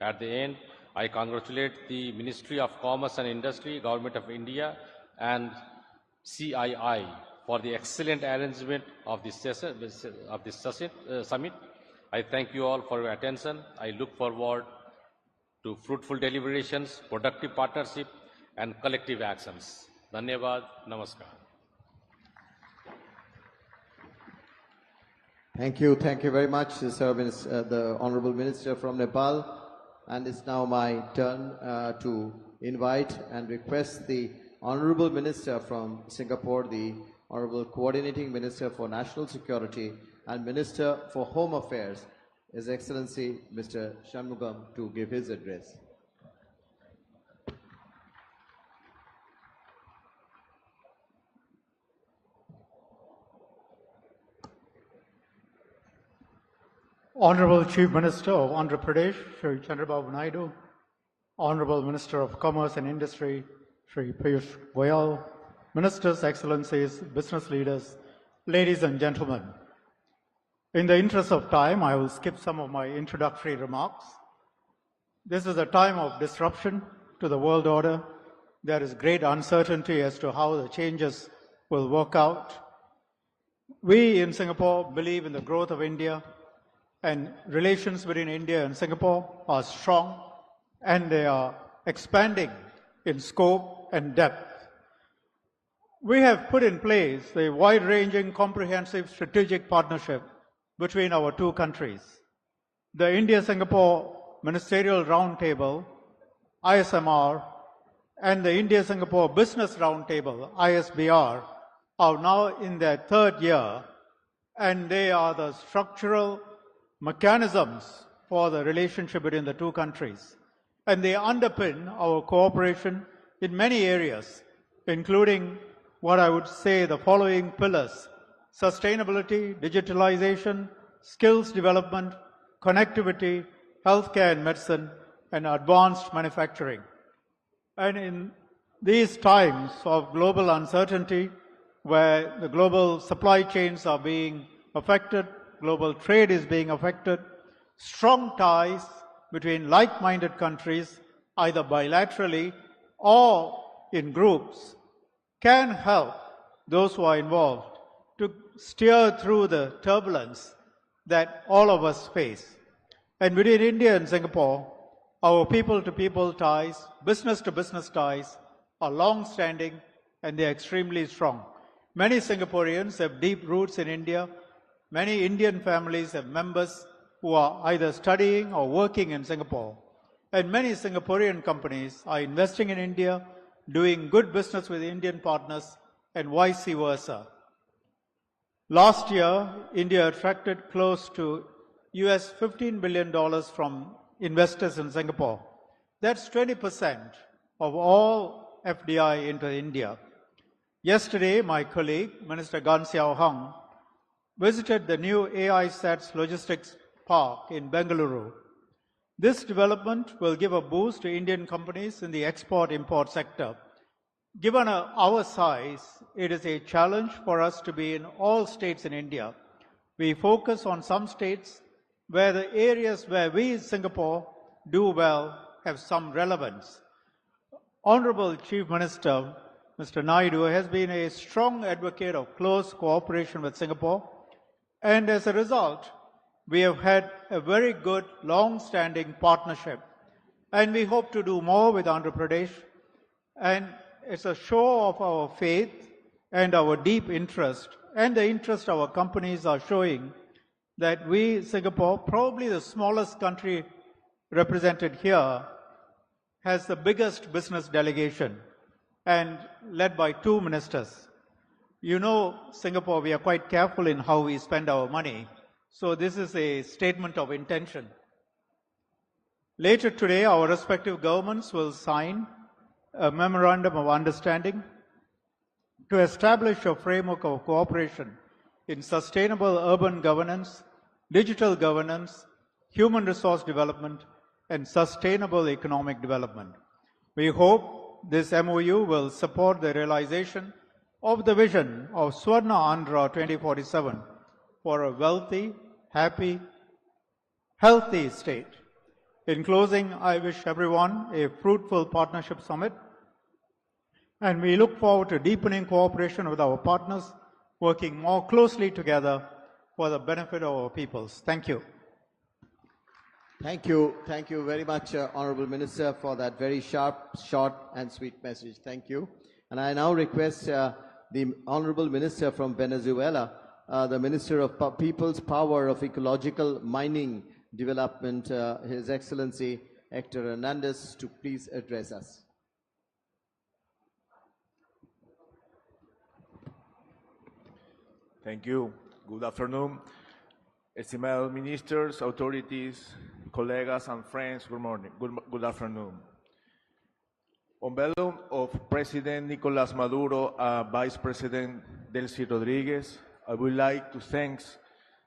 At the end, I congratulate the Ministry of Commerce and Industry, Government of India, and CII for the excellent arrangement of this summit. I thank you all for your attention. I look forward to fruitful deliberations, productive partnership, and collective actions. Dhanyavad, namaskar. Thank you very much, Sir, the Honorable Minister from Nepal. And it's now my turn to invite and request the Honorable Minister from Singapore, the Honorable Coordinating Minister for National Security and Minister for Home Affairs, His Excellency Mr. Shanmugam, to give his address. Honorable Chief Minister of Andhra Pradesh, Shri Chandrababu Naidu, Honorable Minister of Commerce and Industry, Shri Piyush Goyal, Ministers, Excellencies, business leaders, ladies and gentlemen. In the interest of time, I will skip some of my introductory remarks. This is a time of disruption to the world order. There is great uncertainty as to how the changes will work out. We in Singapore believe in the growth of India, and relations between India and Singapore are strong, and they are expanding in scope and depth. We have put in place a wide-ranging, comprehensive strategic partnership between our two countries. The India-Singapore Ministerial Roundtable, ISMR, and the India-Singapore Business Roundtable, ISBR, are now in their third year, and they are the structural mechanisms for the relationship between the two countries. And they underpin our cooperation in many areas, including what I would say the following pillars: sustainability, digitalization, skills development, connectivity, healthcare and medicine, and advanced manufacturing. And in these times of global uncertainty, where the global supply chains are being affected, global trade is being affected, strong ties between like-minded countries, either bilaterally or in groups, can help those who are involved to steer through the turbulence that all of us face. And between India and Singapore, our people-to-people ties, business-to-business ties are long-standing, and they are extremely strong. Many Singaporeans have deep roots in India. Many Indian families have members who are either studying or working in Singapore. And many Singaporean companies are investing in India, doing good business with Indian partners, and vice versa. Last year, India attracted close to US $15 billion from investors in Singapore. That's 20% of all FDI into India. Yesterday, my colleague, Minister Gan Xiao Hung, visited the new AISAT's logistics park in Bengaluru. This development will give a boost to Indian companies in the export-import sector. Given our size, it is a challenge for us to be in all states in India. We focus on some states where the areas where we in Singapore do well have some relevance. Honorable Chief Minister, Mr. Naidu, has been a strong advocate of close cooperation with Singapore, and as a result, we have had a very good, long-standing partnership, and we hope to do more with Andhra Pradesh. And it's a show of our faith and our deep interest, and the interest our companies are showing, that we, Singapore, probably the smallest country represented here, has the biggest business delegation, and led by two ministers. You know, Singapore, we are quite careful in how we spend our money. So this is a statement of intention. Later today, our respective governments will sign a memorandum of understanding to establish a framework of cooperation in sustainable urban governance, digital governance, human resource development, and sustainable economic development. We hope this MOU will support the realization of the vision of Swarna Andhra 2047 for a wealthy, happy, healthy state. In closing, I wish everyone a fruitful partnership summit, and we look forward to deepening cooperation with our partners, working more closely together for the benefit of our peoples. Thank you. Thank you. Thank you very much, Honorable Minister, for that very sharp, short and sweet message. Thank you. And I now request the Honorable Minister from Venezuela, the Minister of People's Power of Ecological Mining Development, His Excellency Hector Hernandez, to please address us. Thank you. Good afternoon. Estimated ministers, authorities, colleagues and friends, good morning. Good afternoon. On behalf of President Nicolás Maduro and Vice President Delcy Rodriguez, I would like to thank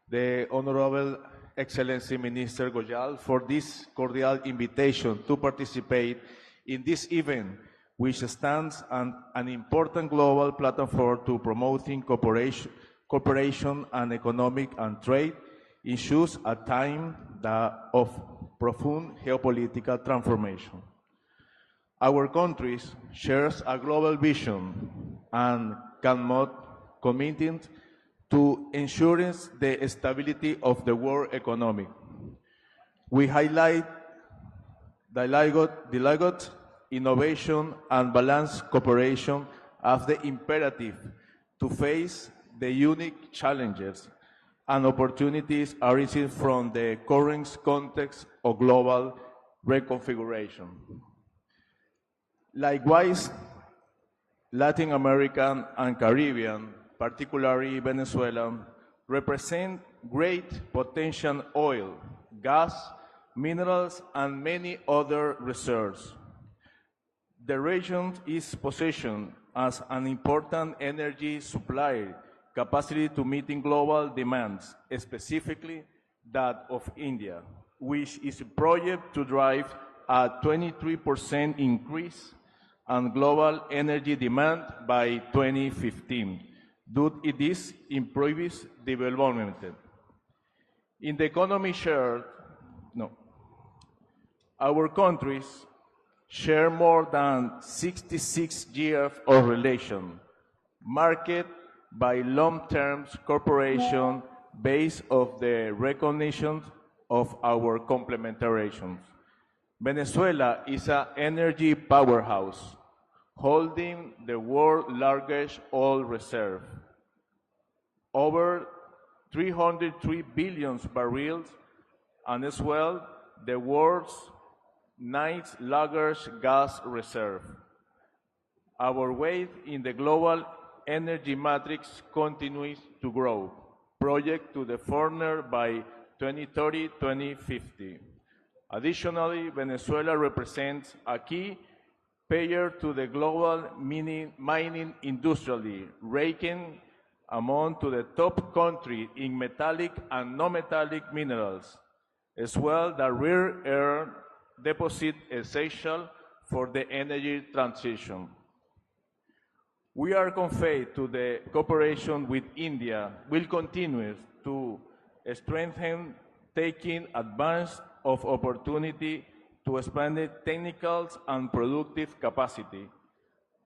the Honorable Excellency Minister Goyal for this cordial invitation to participate in this event, which stands on an important global platform to promoting cooperation and economic and trade issues at a time of profound geopolitical transformation. Our countries share a global vision and cannot committed to ensuring the stability of the world economy. We highlight dialogue, innovation, and balanced cooperation as the imperative to face the unique challenges and opportunities arising from the current context of global reconfiguration. Likewise, Latin American and Caribbean, particularly Venezuela, represent great potential oil, gas, minerals, and many other reserves. The region is positioned as an important energy supplier, capacity to meeting global demands, specifically that of India, which is projected to drive a 23% increase in global energy demand by 2015, due to this in previous development. In the economy share, our countries share more than 66 years of relation, marked by long-term cooperation based on the recognition of our complementariations. Venezuela is an energy powerhouse, holding the world's largest oil reserve, over 303 billion barrels, and as well the world's ninth largest gas reserve. Our weight in the global energy matrix continues to grow, projected to the former by 2030-2050. Additionally, Venezuela represents a key player to the global mining industry, ranking among the top countries in metallic and non-metallic minerals, as well as the rare earth deposit essential for the energy transition. We are confident that the cooperation with India will continue to strengthen, taking advantage of opportunity to expand the technical and productive capacity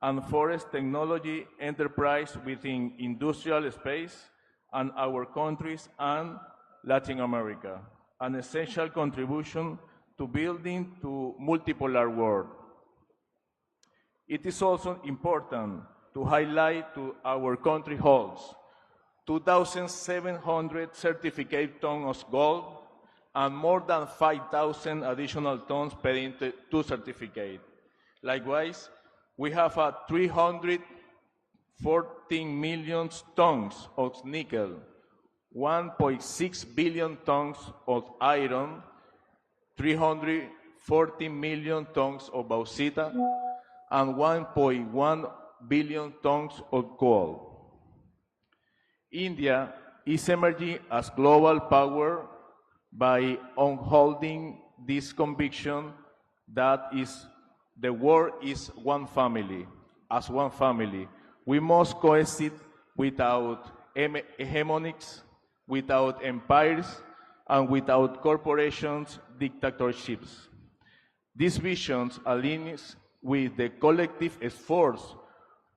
and forest technology enterprise within industrial space and our countries and Latin America, an essential contribution to building to multipolar world. It is also important to highlight to our country holds 2,700 certificate tons of gold and more than 5,000 additional tons per to certificate. Likewise, we have 314 million tons of nickel, 1.6 billion tons of iron, 340 million tons of bauxite, and 1.1 billion tons of coal. India is emerging as global power by upholding this conviction that the world is one family. As one family, we must coexist without hegemonics, without empires, and without corporations' dictatorships. These visions align with the collective efforts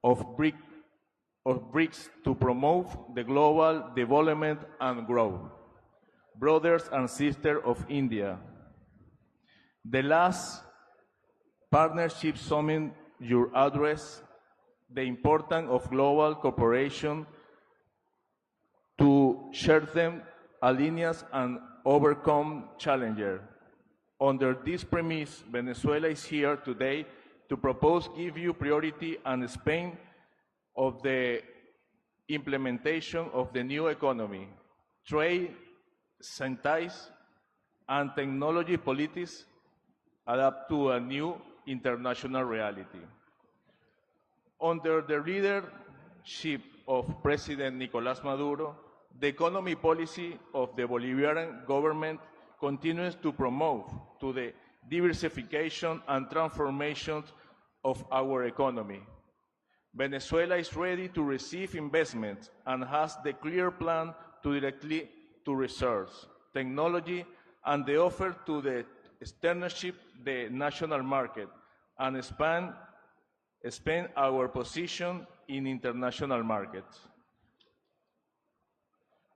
of BRICS to promote the global development and growth. Brothers and sisters of India, the last partnership summit you address the importance of global cooperation to strengthen alliances and overcome challenges. Under this premise, Venezuela is here today to propose give you priority and Spain of the implementation of the new economy, trade, science, and technology politics adapt to a new international reality. Under the leadership of President Nicolás Maduro, the economy policy of the Bolivarian government continues to promote to the diversification and transformation of our economy. Venezuela is ready to receive investment and has the clear plan to directly to research, technology, and the offer to the externship the national market and expand our position in international markets.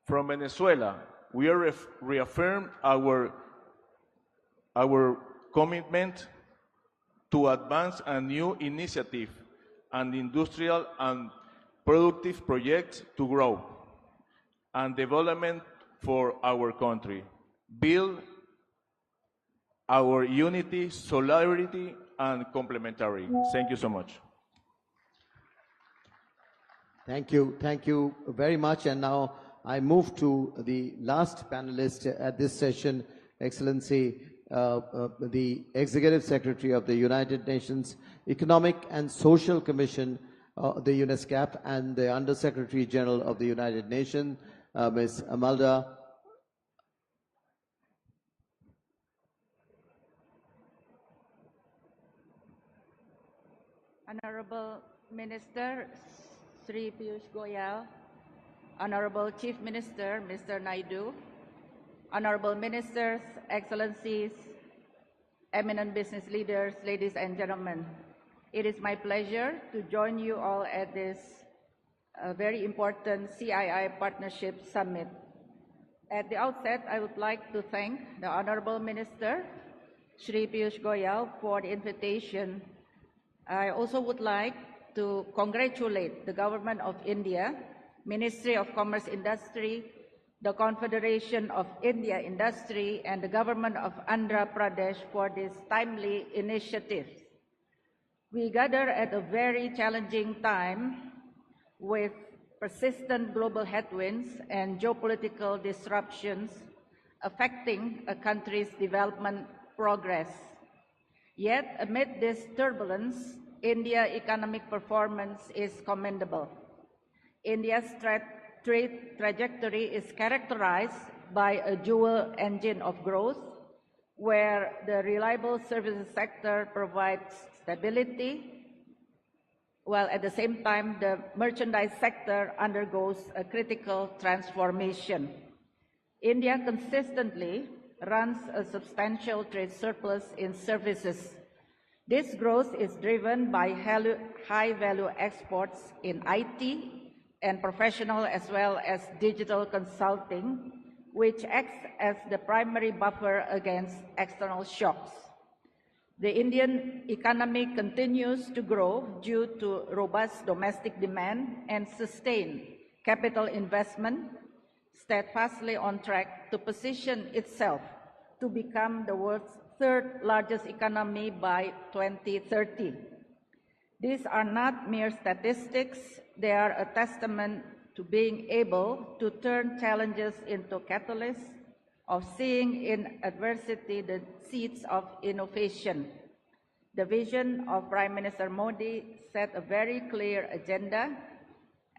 From Venezuela, we are reaffirm our commitment to advance a new initiative and industrial and productive projects to grow and development for our country, build our unity, solidarity, and complementarity. Thank you so much. Thank you very much. And now I move to the last panelist at this session, Excellency, the Executive Secretary of the United Nations Economic and Social Commission, the UNESCAP, and the Under-Secretary General of the United Nations, Ms. Amalda. Honorable Minister Sri Piyush Goyal, Honorable Chief Minister Mr. Naidu, Honorable Ministers, Excellencies, eminent business leaders, ladies and gentlemen, it is my pleasure to join you all at this very important CII Partnership Summit. At the outset, I would like to thank the Honorable Minister Sri Piyush Goyal for the invitation. I also would like to congratulate the Government of India, Ministry of Commerce Industry, the Confederation of India Industry, and the Government of Andhra Pradesh for this timely initiative. We gather at a very challenging time with persistent global headwinds and geopolitical disruptions affecting a country's development progress. Yet, amid this turbulence, India's economic performance is commendable. India's trade trajectory is characterized by a dual engine of growth, where the reliable services sector provides stability, while at the same time the merchandise sector undergoes a critical transformation. India consistently runs a substantial trade surplus in services. This growth is driven by high-value exports in IT and professional as well as digital consulting, which acts as the primary buffer against external shocks. The Indian economy continues to grow due to robust domestic demand and sustained capital investment, steadfastly on track to position itself to become the world's third largest economy by 2030. These are not mere statistics, they are a testament to being able to turn challenges into catalysts, of seeing in adversity the seeds of innovation. The vision of Prime Minister Modi set a very clear agenda,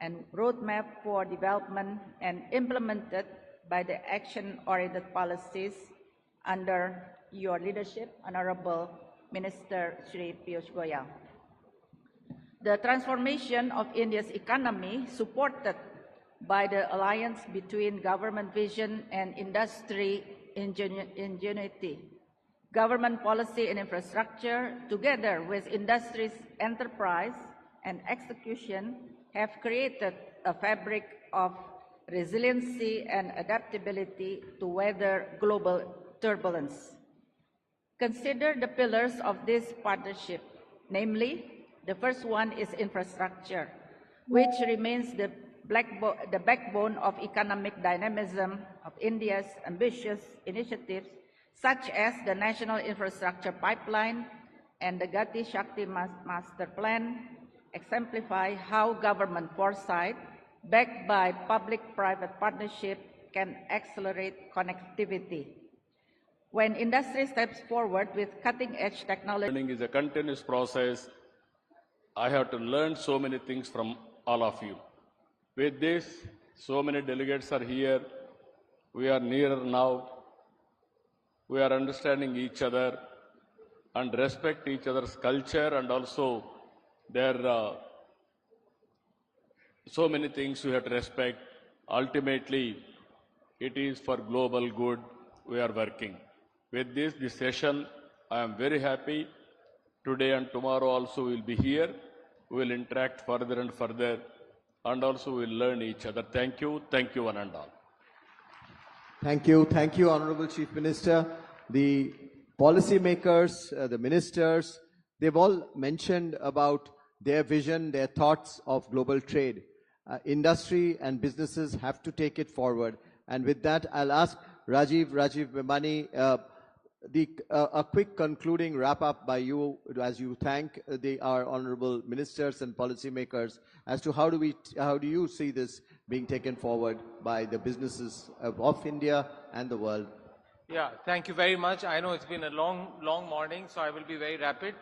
and roadmap for development and implemented by the action-oriented policies under your leadership, Honorable Minister Shri Piyush Goyal. The transformation of India's economy, supported by the alliance between government vision and industry ingenuity, government policy and infrastructure, together with industry's enterprise and execution, have created a fabric of resiliency and adaptability to weather global turbulence. Consider the pillars of this partnership, namely, the first one is infrastructure, which remains the backbone of economic dynamism of India's ambitious initiatives, such as the National Infrastructure Pipeline and the Gati Shakti Master Plan, exemplify how government foresight, backed by public-private partnership, can accelerate connectivity. When industry steps forward with cutting-edge technology, Learning is a continuous process. I have to learn so many things from all of you. With this, so many delegates are here. We are nearer now. We are understanding each other and respect each other's culture, and also there are so many things we have to respect. Ultimately, it is for global good we are working. With this session, I am very happy. Today and tomorrow also we will be here. We will interact further and further, and also we will learn each other. Thank you one and all. Thank you, Honorable Chief Minister. The policymakers, the ministers, they've all mentioned about their vision, their thoughts of global trade. Industry and businesses have to take it forward. And with that, I'll ask Rajiv Bhimani, a quick concluding wrap-up by you as you thank our honorable ministers and policymakers as to how do you see this being taken forward by the businesses of India and the world. Yeah, thank you very much. I know it's been a long morning, so I will be very rapid.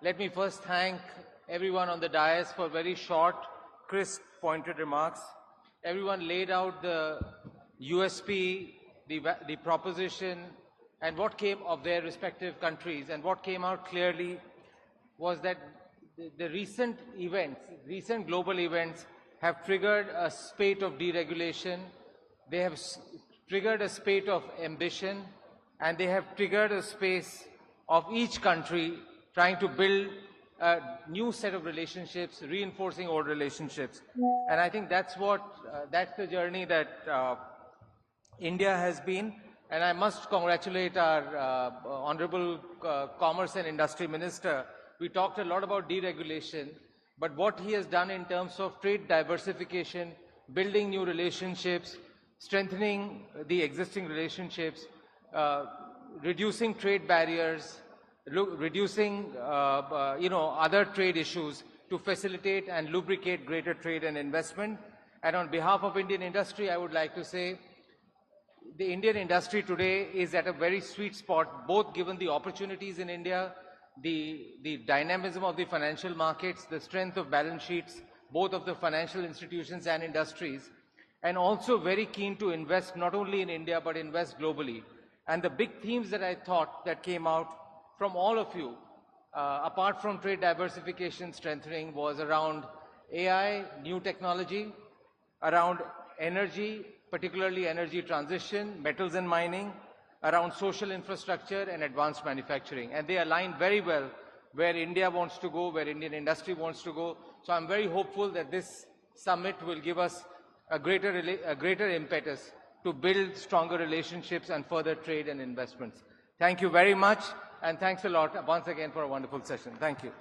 Let me first thank everyone on the dais for very short, crisp, pointed remarks. Everyone laid out the USP, the proposition, and what came of their respective countries. And what came out clearly was that the recent events, recent global events, have triggered a spate of deregulation. They have triggered a spate of ambition, and they have triggered a space of each country trying to build a new set of relationships, reinforcing old relationships. And I think that's the journey that India has been. And I must congratulate our Honorable Commerce and Industry Minister. We talked a lot about deregulation, but what he has done in terms of trade diversification, building new relationships, strengthening the existing relationships, reducing trade barriers, reducing other trade issues to facilitate and lubricate greater trade and investment. And on behalf of Indian industry, I would like to say the Indian industry today is at a very sweet spot, both given the opportunities in India, the dynamism of the financial markets, the strength of balance sheets, both of the financial institutions and industries, and also very keen to invest not only in India, but invest globally. And the big themes that I thought that came out from all of you, apart from trade diversification strengthening, was around AI, new technology, around energy, particularly energy transition, metals and mining, around social infrastructure and advanced manufacturing. And they align very well where India wants to go, where Indian industry wants to go. So I'm very hopeful that this summit will give us a greater impetus to build stronger relationships and further trade and investments. Thank you very much, and thanks a lot once again for a wonderful session. Thank you.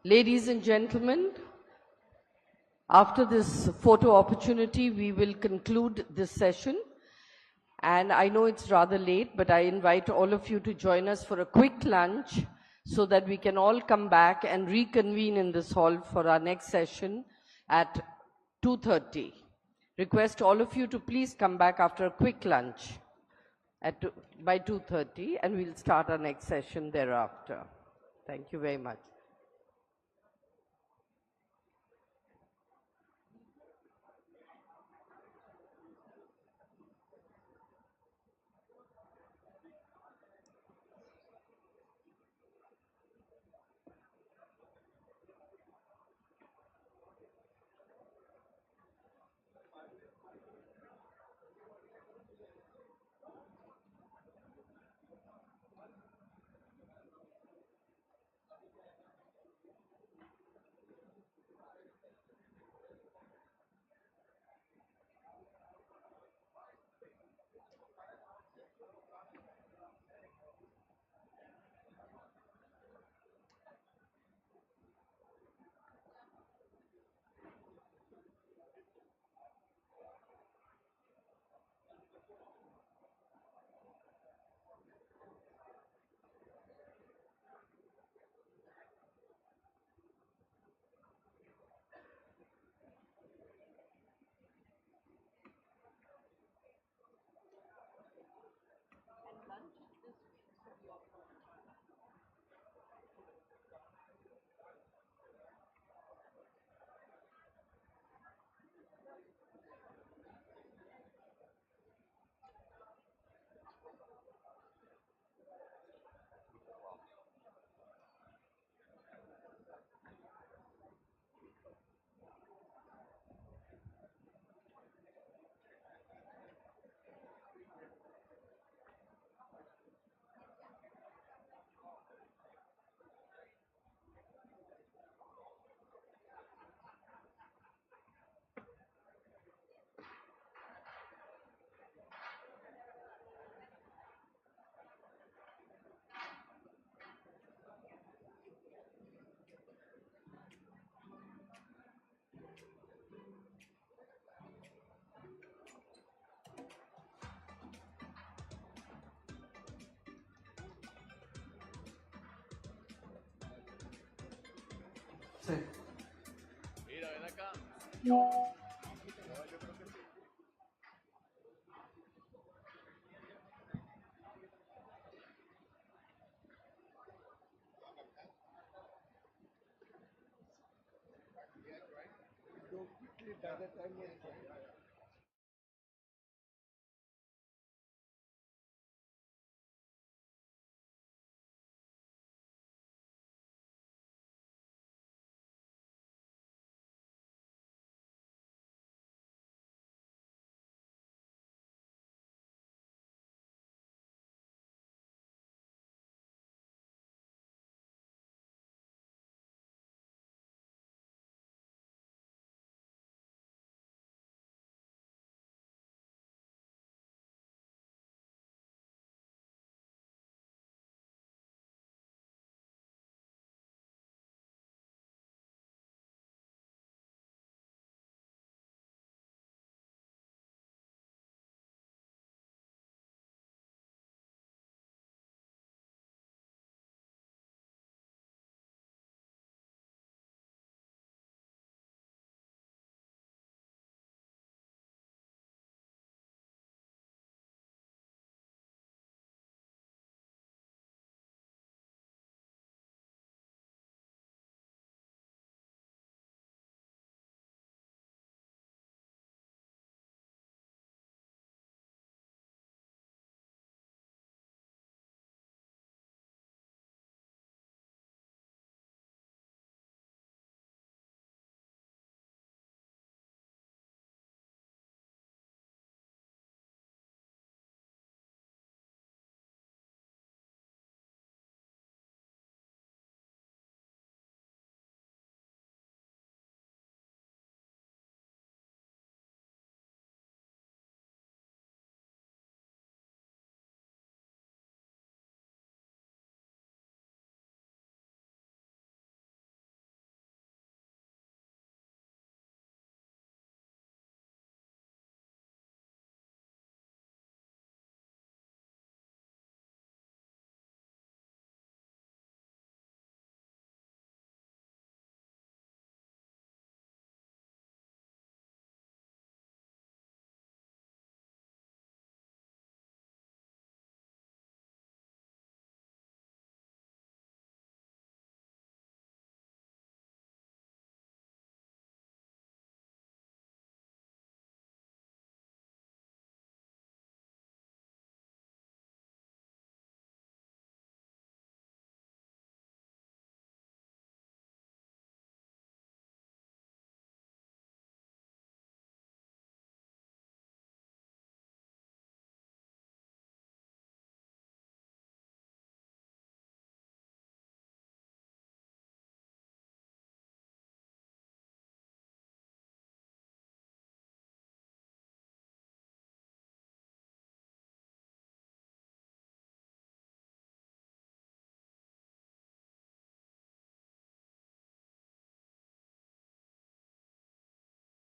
Ladies and gentlemen, after this photo opportunity, we will conclude this session. And I know it's rather late, but I invite all of you to join us for a quick lunch so that we can all come back and reconvene in this hall for our next session at 2:30. Request all of you to please come back after a quick lunch. by 2:30, and we'll start our next session thereafter. Thank you very much. Mira, ven acá. Go quickly by the time